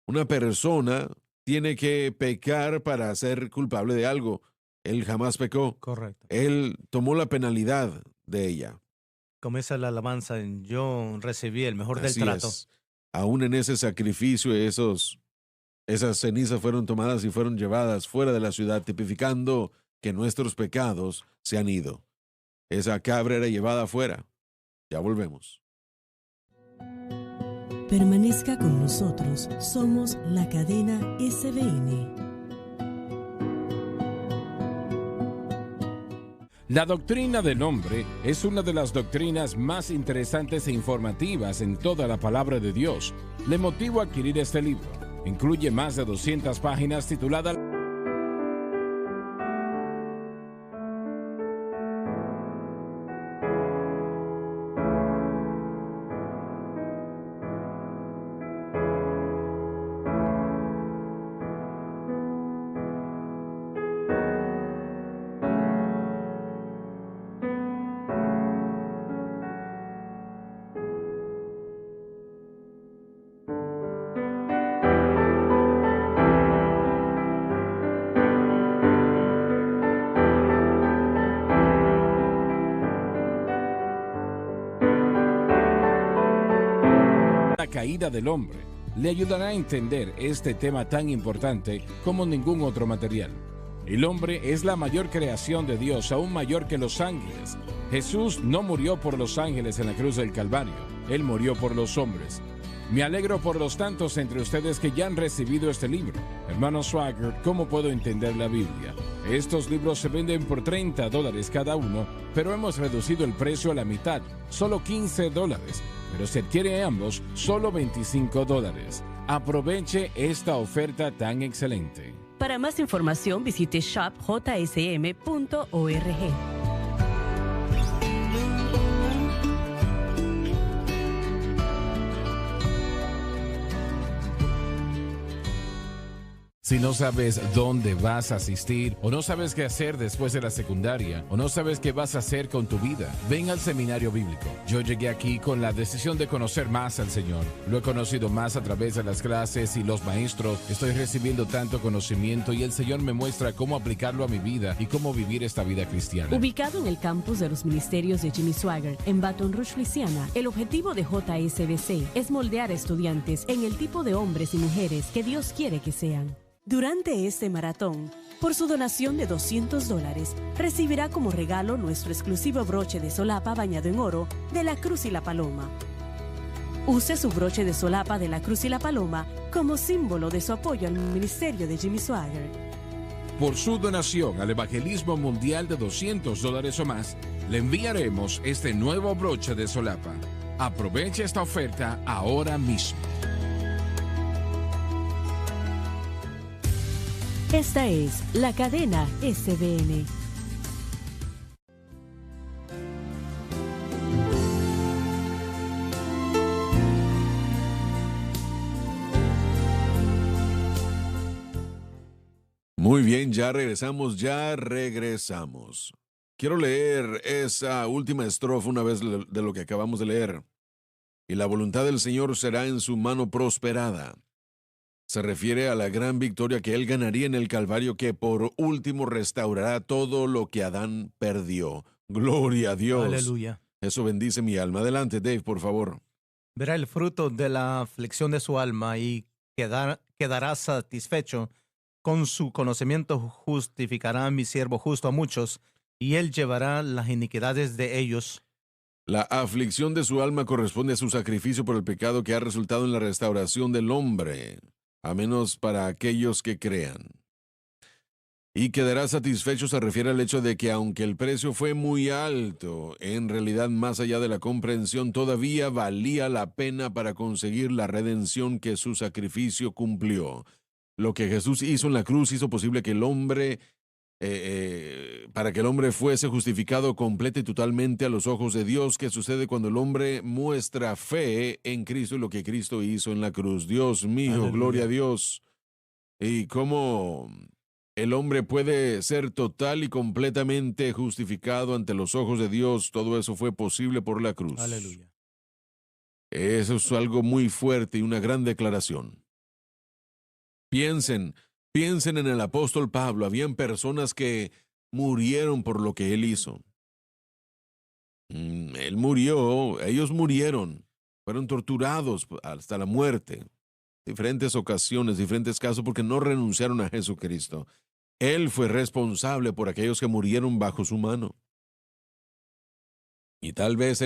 Una persona tiene que pecar para ser culpable de algo. Él jamás pecó. Correcto. Él tomó la penalidad de ella. Comienza la alabanza en yo recibí el mejor del Así trato. es. Aún en ese sacrificio, esas cenizas fueron tomadas y fueron llevadas fuera de la ciudad, tipificando que nuestros pecados se han ido. Esa cabra era llevada afuera. Ya volvemos. Permanezca con nosotros. Somos la cadena SBN. La doctrina del hombre es una de las doctrinas más interesantes e informativas en toda la palabra de Dios. Le motivo a adquirir este libro. Incluye más de 200 páginas titulada La caída del hombre. Le ayudará a entender este tema tan importante como ningún otro material. El hombre es la mayor creación de Dios, aún mayor que los ángeles. Jesús no murió por los ángeles en la cruz del Calvario, Él murió por los hombres. Me alegro por los tantos entre ustedes que ya han recibido este libro. Hermano Swagger, ¿cómo puedo entender la Biblia? Estos libros se venden por $30 cada uno, pero hemos reducido el precio a la mitad, solo $15. Pero si adquiere ambos, solo $25. Aproveche esta oferta tan excelente. Para más información visite shopjsm.org. Si no sabes dónde vas a asistir, o no sabes qué hacer después de la secundaria, o no sabes qué vas a hacer con tu vida, ven al seminario bíblico. Yo llegué aquí con la decisión de conocer más al Señor. Lo he conocido más a través de las clases y los maestros. Estoy recibiendo tanto conocimiento y el Señor me muestra cómo aplicarlo a mi vida y cómo vivir esta vida cristiana. Ubicado en el campus de los ministerios de Jimmy Swaggart en Baton Rouge, Luisiana, el objetivo de JSBC es moldear a estudiantes en el tipo de hombres y mujeres que Dios quiere que sean. Durante este maratón, por su donación de $200, recibirá como regalo nuestro exclusivo broche de solapa bañado en oro de la Cruz y la Paloma. Use su broche de solapa de la Cruz y la Paloma como símbolo de su apoyo al ministerio de Jimmy Swaggart. Por su donación al evangelismo mundial de $200 o más, le enviaremos este nuevo broche de solapa. Aproveche esta oferta ahora mismo. Esta es la cadena SBN. Muy bien, ya regresamos. Quiero leer esa última estrofa una vez de lo que acabamos de leer. Y la voluntad del Señor será en su mano prosperada. Se refiere a la gran victoria que él ganaría en el Calvario, que por último restaurará todo lo que Adán perdió. Gloria a Dios. Aleluya. Eso bendice mi alma. Adelante, Dave, por favor. Verá el fruto de la aflicción de su alma y quedará satisfecho. Con su conocimiento justificará a mi siervo justo a muchos, y él llevará las iniquidades de ellos. La aflicción de su alma corresponde a su sacrificio por el pecado que ha resultado en la restauración del hombre, a menos para aquellos que crean. Y quedará satisfecho se refiere al hecho de que aunque el precio fue muy alto, en realidad más allá de la comprensión todavía valía la pena para conseguir la redención que su sacrificio cumplió. Lo que Jesús hizo en la cruz hizo posible que el hombre, para que el hombre fuese justificado completa y totalmente a los ojos de Dios, que sucede cuando el hombre muestra fe en Cristo y lo que Cristo hizo en la cruz. Dios mío, Aleluya. gloria a Dios. Y cómo el hombre puede ser total y completamente justificado ante los ojos de Dios. Todo eso fue posible por la cruz. Aleluya. Eso es algo muy fuerte y una gran declaración. Piensen en el apóstol Pablo. Habían personas que murieron por lo que él hizo. Él murió, ellos murieron, fueron torturados hasta la muerte. Diferentes ocasiones, diferentes casos, porque no renunciaron a Jesucristo. Él fue responsable por aquellos que murieron bajo su mano. Y tal vez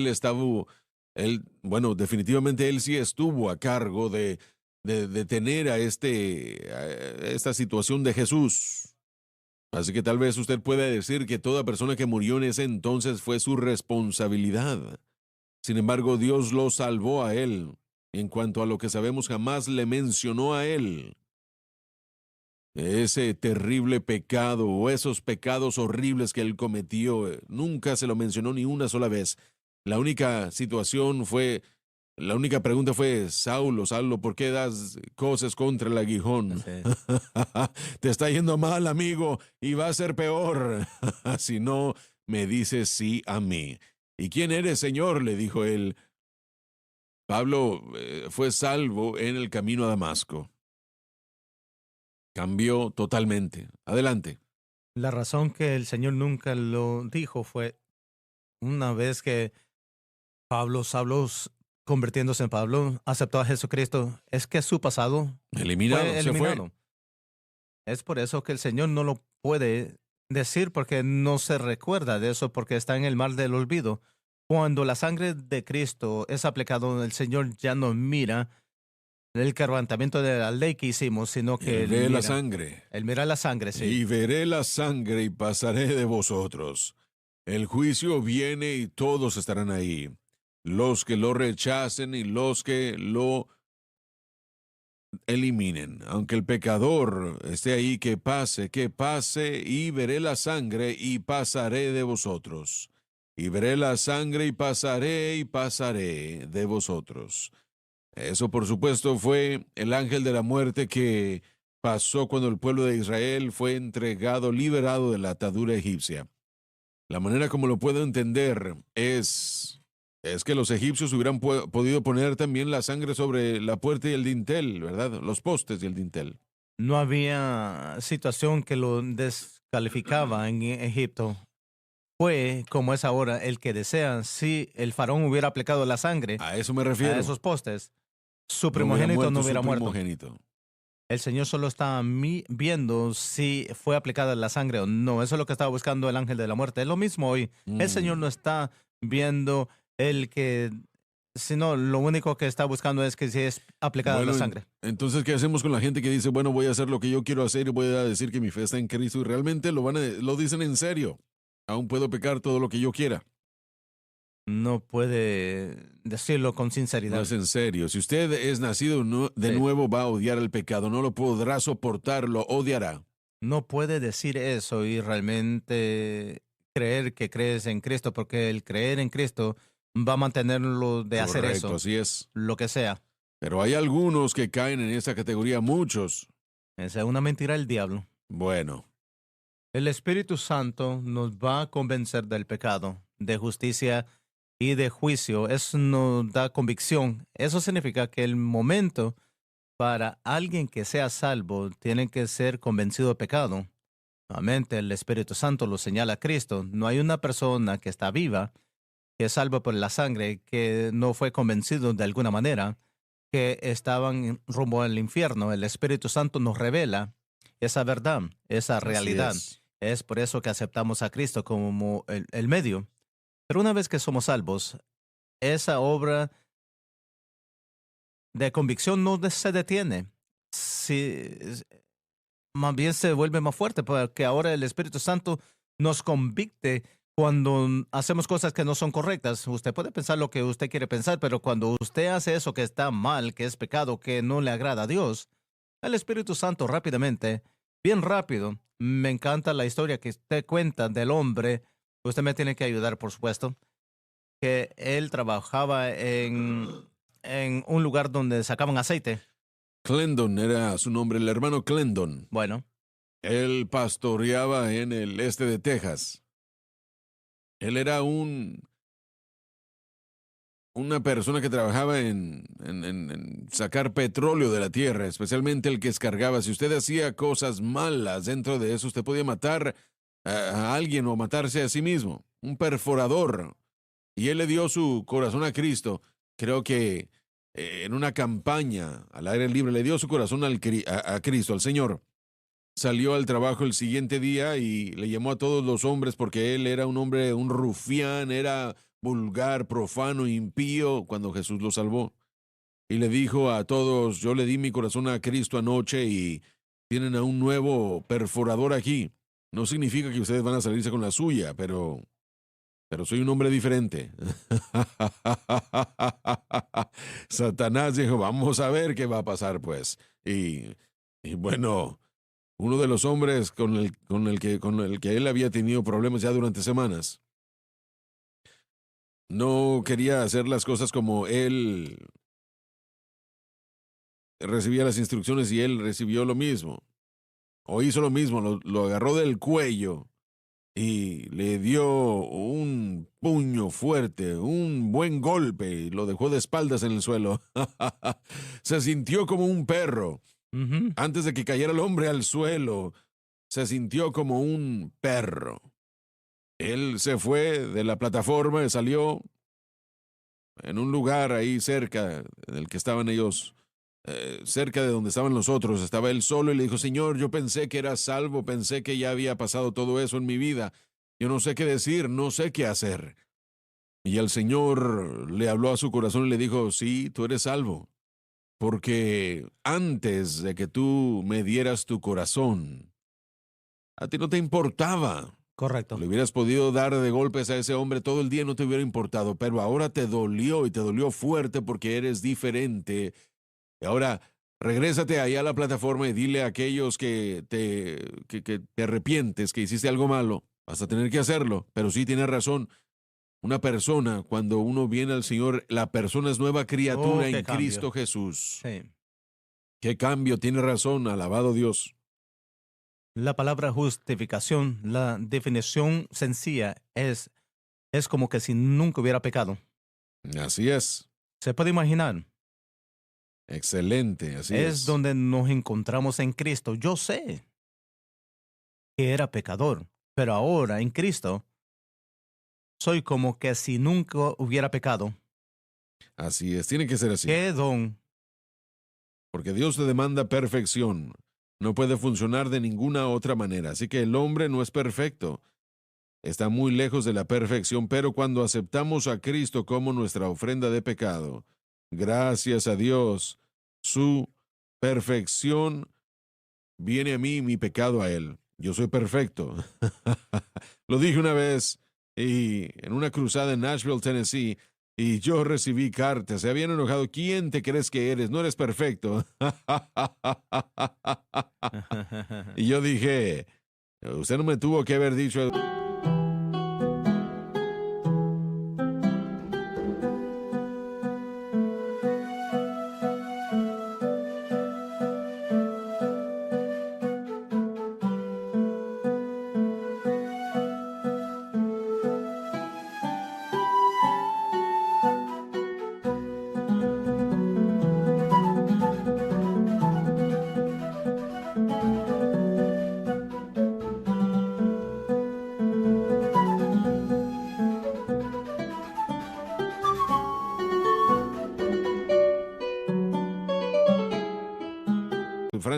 definitivamente él sí estuvo a cargo de tener a esta situación de Jesús. Así que tal vez usted pueda decir que toda persona que murió en ese entonces fue su responsabilidad. Sin embargo, Dios lo salvó a él. En cuanto a lo que sabemos, jamás le mencionó a él ese terrible pecado o esos pecados horribles que él cometió. Nunca se lo mencionó ni una sola vez. La única pregunta fue: Saulo, ¿por qué das cosas contra el aguijón? Sí. Te está yendo mal, amigo, y va a ser peor. Si no, me dices sí a mí. ¿Y quién eres, Señor?, le dijo él. Pablo fue salvo en el camino a Damasco. Cambió totalmente. Adelante. La razón que el Señor nunca lo dijo fue una vez que Saulo, convirtiéndose en Pablo, aceptó a Jesucristo, es que su pasado Eliminado, fue se eliminado. fue. Es por eso que el Señor no lo puede decir, porque no se recuerda de eso, porque está en el mar del olvido. Cuando la sangre de Cristo es aplicado, el Señor ya no mira el quebrantamiento de la ley que hicimos, sino que Él ve la sangre. Él mira la sangre, sí. Y veré la sangre y pasaré de vosotros. El juicio viene y todos estarán ahí. Los que lo rechacen y los que lo eliminen. Aunque el pecador esté ahí, que pase, y veré la sangre y pasaré de vosotros. Y veré la sangre y pasaré de vosotros. Eso, por supuesto, fue el ángel de la muerte que pasó cuando el pueblo de Israel fue entregado, liberado de la atadura egipcia. La manera como lo puedo entender es que los egipcios hubieran podido poner también la sangre sobre la puerta y el dintel, ¿verdad? Los postes y el dintel. No había situación que lo descalificaba en Egipto. Fue, como es ahora, el que desea. Si el faraón hubiera aplicado la sangre A eso me refiero. a esos postes, su No primogénito no hubiera su muerto. primogénito. El Señor solo está viendo si fue aplicada la sangre o no. Eso es lo que estaba buscando el ángel de la muerte. Es lo mismo hoy. El Señor no está viendo sino lo único que está buscando es que si es aplicada la sangre. Entonces, ¿qué hacemos con la gente que dice, bueno, voy a hacer lo que yo quiero hacer y voy a decir que mi fe está en Cristo, y realmente lo dicen en serio? Aún puedo pecar todo lo que yo quiera. No puede decirlo con sinceridad. No es en serio. Si usted es nacido de nuevo, va a odiar el pecado. No lo podrá soportar, lo odiará. No puede decir eso y realmente creer que crees en Cristo, porque el creer en Cristo va a mantenerlo de hacer eso. Correcto, así es. Lo que sea. Pero hay algunos que caen en esa categoría, muchos. Esa es una mentira del diablo. Bueno, El Espíritu Santo nos va a convencer del pecado, de justicia y de juicio. Eso nos da convicción. Eso significa que el momento para alguien que sea salvo tiene que ser convencido de pecado. Nuevamente, el Espíritu Santo lo señala a Cristo. No hay una persona que está viva, que es salva por la sangre, que no fue convencido de alguna manera que estaban rumbo al infierno. El Espíritu Santo nos revela esa verdad, esa Así realidad. es. Es por eso que aceptamos a Cristo como el medio. Pero una vez que somos salvos, esa obra de convicción no se detiene. Si, más bien se vuelve más fuerte, porque ahora el Espíritu Santo nos convicte cuando hacemos cosas que no son correctas. Usted puede pensar lo que usted quiere pensar, pero cuando usted hace eso que está mal, que es pecado, que no le agrada a Dios, el Espíritu Santo rápidamente, bien rápido, me encanta la historia que usted cuenta del hombre. Usted me tiene que ayudar, por supuesto, que él trabajaba en un lugar donde sacaban aceite. Clendon era su nombre, el hermano Clendon. Bueno, Él pastoreaba en el este de Texas. Él era una persona que trabajaba en sacar petróleo de la tierra, especialmente el que descargaba. Si usted hacía cosas malas dentro de eso, usted podía matar a alguien o matarse a sí mismo. Un perforador. Y él le dio su corazón a Cristo. Creo que en una campaña al aire libre le dio su corazón a Cristo, al Señor. Salió al trabajo el siguiente día y le llamó a todos los hombres porque él era un hombre, un rufián, era vulgar, profano, impío, cuando Jesús lo salvó. Y le dijo a todos, yo le di mi corazón a Cristo anoche y tienen a un nuevo perforador aquí. No significa que ustedes van a salirse con la suya, pero soy un hombre diferente. Satanás dijo, vamos a ver qué va a pasar, pues. Y bueno, uno de los hombres con el que él había tenido problemas ya durante semanas, no quería hacer las cosas como él recibía las instrucciones y él recibió lo mismo. O hizo lo mismo, lo agarró del cuello y le dio un puño fuerte, un buen golpe, y lo dejó de espaldas en el suelo. Se sintió como un perro. ujú, Antes de que cayera el hombre al suelo, se sintió como un perro. Él se fue de la plataforma y salió en un lugar ahí cerca del que estaban ellos, cerca de donde estaban los otros. Estaba él solo y le dijo, Señor, yo pensé que era salvo, pensé que ya había pasado todo eso en mi vida. Yo no sé qué decir, no sé qué hacer. Y el Señor le habló a su corazón y le dijo, sí, tú eres salvo, porque antes de que tú me dieras tu corazón, a ti no te importaba. correcto. Le hubieras podido dar de golpes a ese hombre todo el día, no te hubiera importado, pero ahora te dolió y te dolió fuerte porque eres diferente. Y ahora, regrésate ahí a la plataforma y dile a aquellos que te arrepientes, que hiciste algo malo. Vas a tener que hacerlo, pero sí tienes razón. Una persona, cuando uno viene al Señor, la persona es nueva criatura qué en cambio. Cristo Jesús. Sí. Qué cambio, tiene razón, alabado Dios. La palabra justificación, la definición sencilla es como que si nunca hubiera pecado. Así es. Se puede imaginar. Excelente, así Es es. donde nos encontramos en Cristo. Yo sé que era pecador, pero ahora en Cristo soy como que si nunca hubiera pecado. Así es, tiene que ser así. Qué don. Porque Dios te demanda perfección. No puede funcionar de ninguna otra manera. Así que el hombre no es perfecto. Está muy lejos de la perfección, pero cuando aceptamos a Cristo como nuestra ofrenda de pecado, gracias a Dios, su perfección viene a mí y mi pecado a Él. Yo soy perfecto. Lo dije una vez y en una cruzada en Nashville, Tennessee, y yo recibí cartas. Se habían enojado. ¿Quién te crees que eres? No eres perfecto. Y yo dije, usted no me tuvo que haber dicho.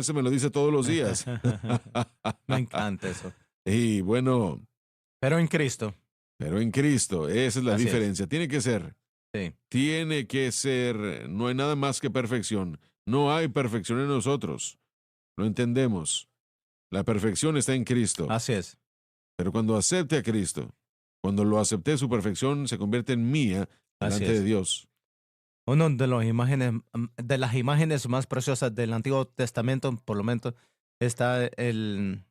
ese me lo dice todos los días. Me encanta eso. Y bueno, Pero en Cristo. pero en Cristo, esa es la Así es. diferencia. Tiene que ser. Sí. Tiene que ser. No hay nada más que perfección. No hay perfección en nosotros. Lo entendemos. La perfección está en Cristo. Así es. Pero cuando acepte a Cristo, cuando lo acepté, su perfección se convierte en mía Así delante de es. Dios. Una de las imágenes más preciosas del Antiguo Testamento, por lo menos, está en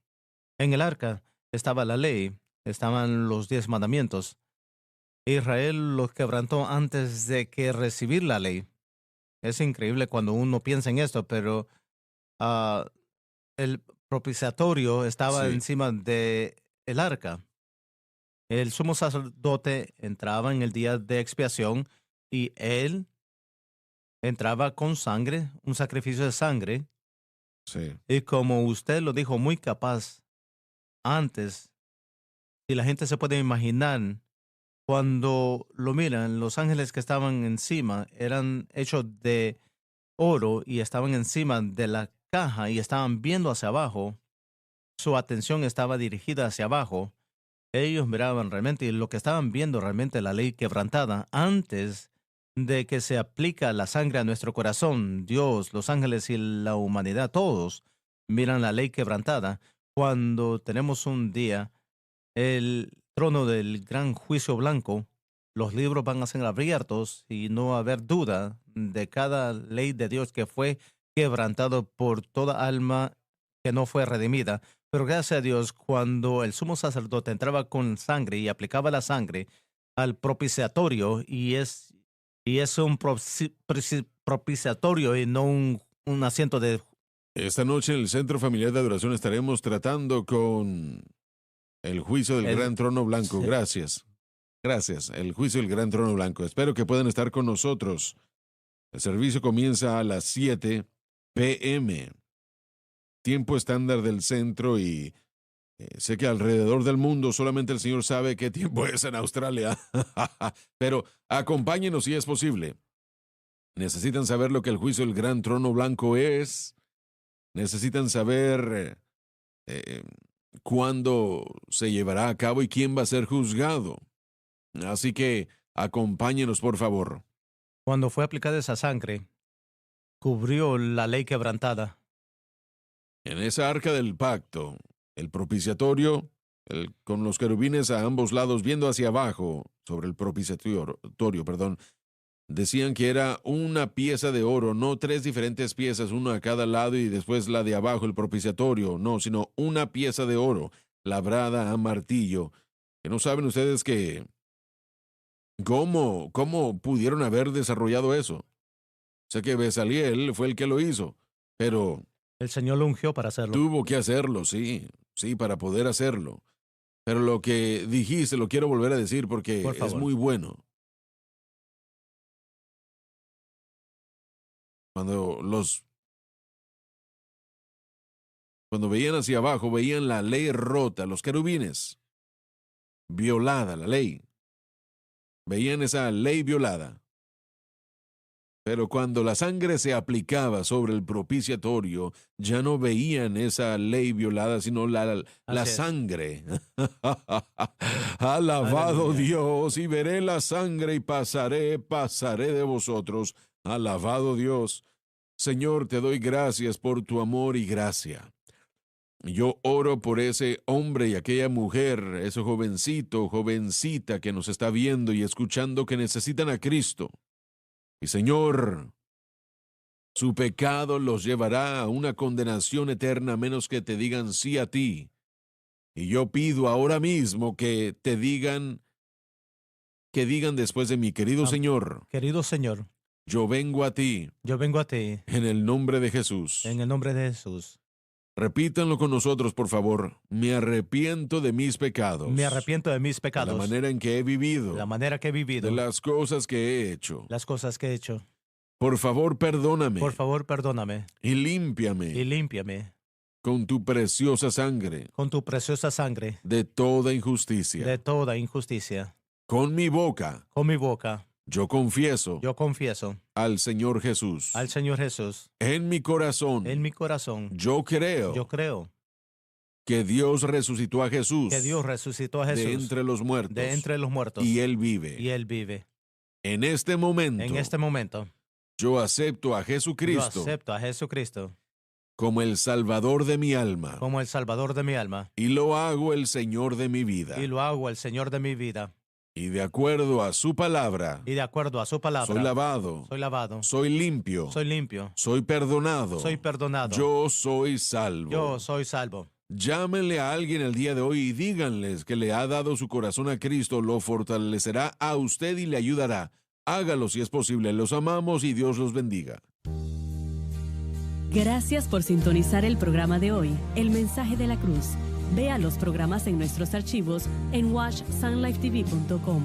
el arca, estaba la ley, estaban los 10 mandamientos. Israel los quebrantó antes de que recibir la ley. Es increíble cuando uno piensa en esto, pero ah, el propiciatorio estaba Sí. encima de el arca. El sumo sacerdote entraba en el día de expiación y él entraba con sangre, un sacrificio de sangre, Sí. y como usted lo dijo, muy capaz antes, si la gente se puede imaginar, cuando lo miran, los ángeles que estaban encima eran hechos de oro y estaban encima de la caja y estaban viendo hacia abajo, su atención estaba dirigida hacia abajo. Ellos miraban realmente y lo que estaban viendo realmente la ley quebrantada antes de que se aplica la sangre a nuestro corazón. Dios, los ángeles y la humanidad, todos miran la ley quebrantada. Cuando tenemos un día el trono del gran juicio blanco, los libros van a ser abiertos y no va a haber duda de cada ley de Dios que fue quebrantado por toda alma que no fue redimida. Pero gracias a Dios, cuando el sumo sacerdote entraba con sangre y aplicaba la sangre al propiciatorio, y es un propiciatorio y no un asiento de... Esta noche en el Centro Familiar de Adoración estaremos tratando con el juicio del El- Gran Trono Blanco. Sí. Gracias. Gracias. El juicio del Gran Trono Blanco. Espero que puedan estar con nosotros. El servicio comienza a las 7 p.m. Tiempo estándar del centro y sé que alrededor del mundo solamente el Señor sabe qué tiempo es en Australia. Pero acompáñenos si es posible. Necesitan saber lo que el juicio del Gran Trono Blanco es. Necesitan saber cuándo se llevará a cabo y quién va a ser juzgado. Así que acompáñenos, por favor. Cuando fue aplicada esa sangre, cubrió la ley quebrantada. En esa arca del pacto, el propiciatorio, con los querubines a ambos lados viendo hacia abajo sobre el propiciatorio, perdón, decían que era una pieza de oro, no 3 diferentes piezas, una a cada lado y después la de abajo, el propiciatorio, no, sino una pieza de oro, labrada a martillo. Que no saben ustedes que cómo pudieron haber desarrollado eso. Sé que Bezaliel fue el que lo hizo, pero El Señor lo ungió para hacerlo. tuvo que hacerlo, sí, para poder hacerlo. Pero lo que dijiste lo quiero volver a decir porque Por es favor. muy bueno. Cuando veían hacia abajo, veían la ley rota, los querubines, violada la ley. Veían esa ley violada. Pero cuando la sangre se aplicaba sobre el propiciatorio, ya no veían esa ley violada, sino la Así es. sangre. Alabado Aleluya. Dios, y veré la sangre y pasaré de vosotros. Alabado Dios. Señor, te doy gracias por tu amor y gracia. Yo oro por ese hombre y aquella mujer, ese jovencito, jovencita que nos está viendo y escuchando que necesitan a Cristo. Y Señor, su pecado los llevará a una condenación eterna a menos que te digan sí a ti. Y yo pido ahora mismo que te digan, después de mí, querido Señor, Querido Señor, yo vengo a ti yo vengo a ti en el nombre de Jesús. en el nombre de Jesús. Repítanlo con nosotros, por favor. Me arrepiento de mis pecados. Me arrepiento de mis De pecados, la manera en que he vivido. la manera que he vivido, De las cosas que he hecho. las cosas que he hecho. Por favor, perdóname. Por favor, perdóname Y límpiame y límpiame con tu preciosa sangre con tu preciosa sangre de toda injusticia. de toda injusticia. Con mi boca Con mi boca Yo confieso yo confieso al Señor Jesús. al Señor Jesús En mi corazón, en mi corazón. yo creo Yo creo que Dios resucitó a Jesús que Dios resucitó a de Jesús entre los muertos. de entre los muertos Y Él vive. y Él vive. En este momento, En este momento, yo acepto a yo Jesucristo acepto a Jesucristo como el Salvador de mi alma. como el Salvador de mi alma Y lo hago el Señor de mi vida. y lo hago el Señor de mi vida. Y de acuerdo a su palabra, Y de acuerdo a su palabra, soy lavado, soy lavado, soy limpio, soy limpio, soy perdonado, soy perdonado, yo soy salvo. yo soy salvo. Llámenle a alguien el día de hoy y díganles que le ha dado su corazón a Cristo, lo fortalecerá a usted y le ayudará. Hágalo si es posible. Los amamos y Dios los bendiga. Gracias por sintonizar el programa de hoy, El Mensaje de la Cruz. Vea los programas en nuestros archivos en watchsunlifetv.com.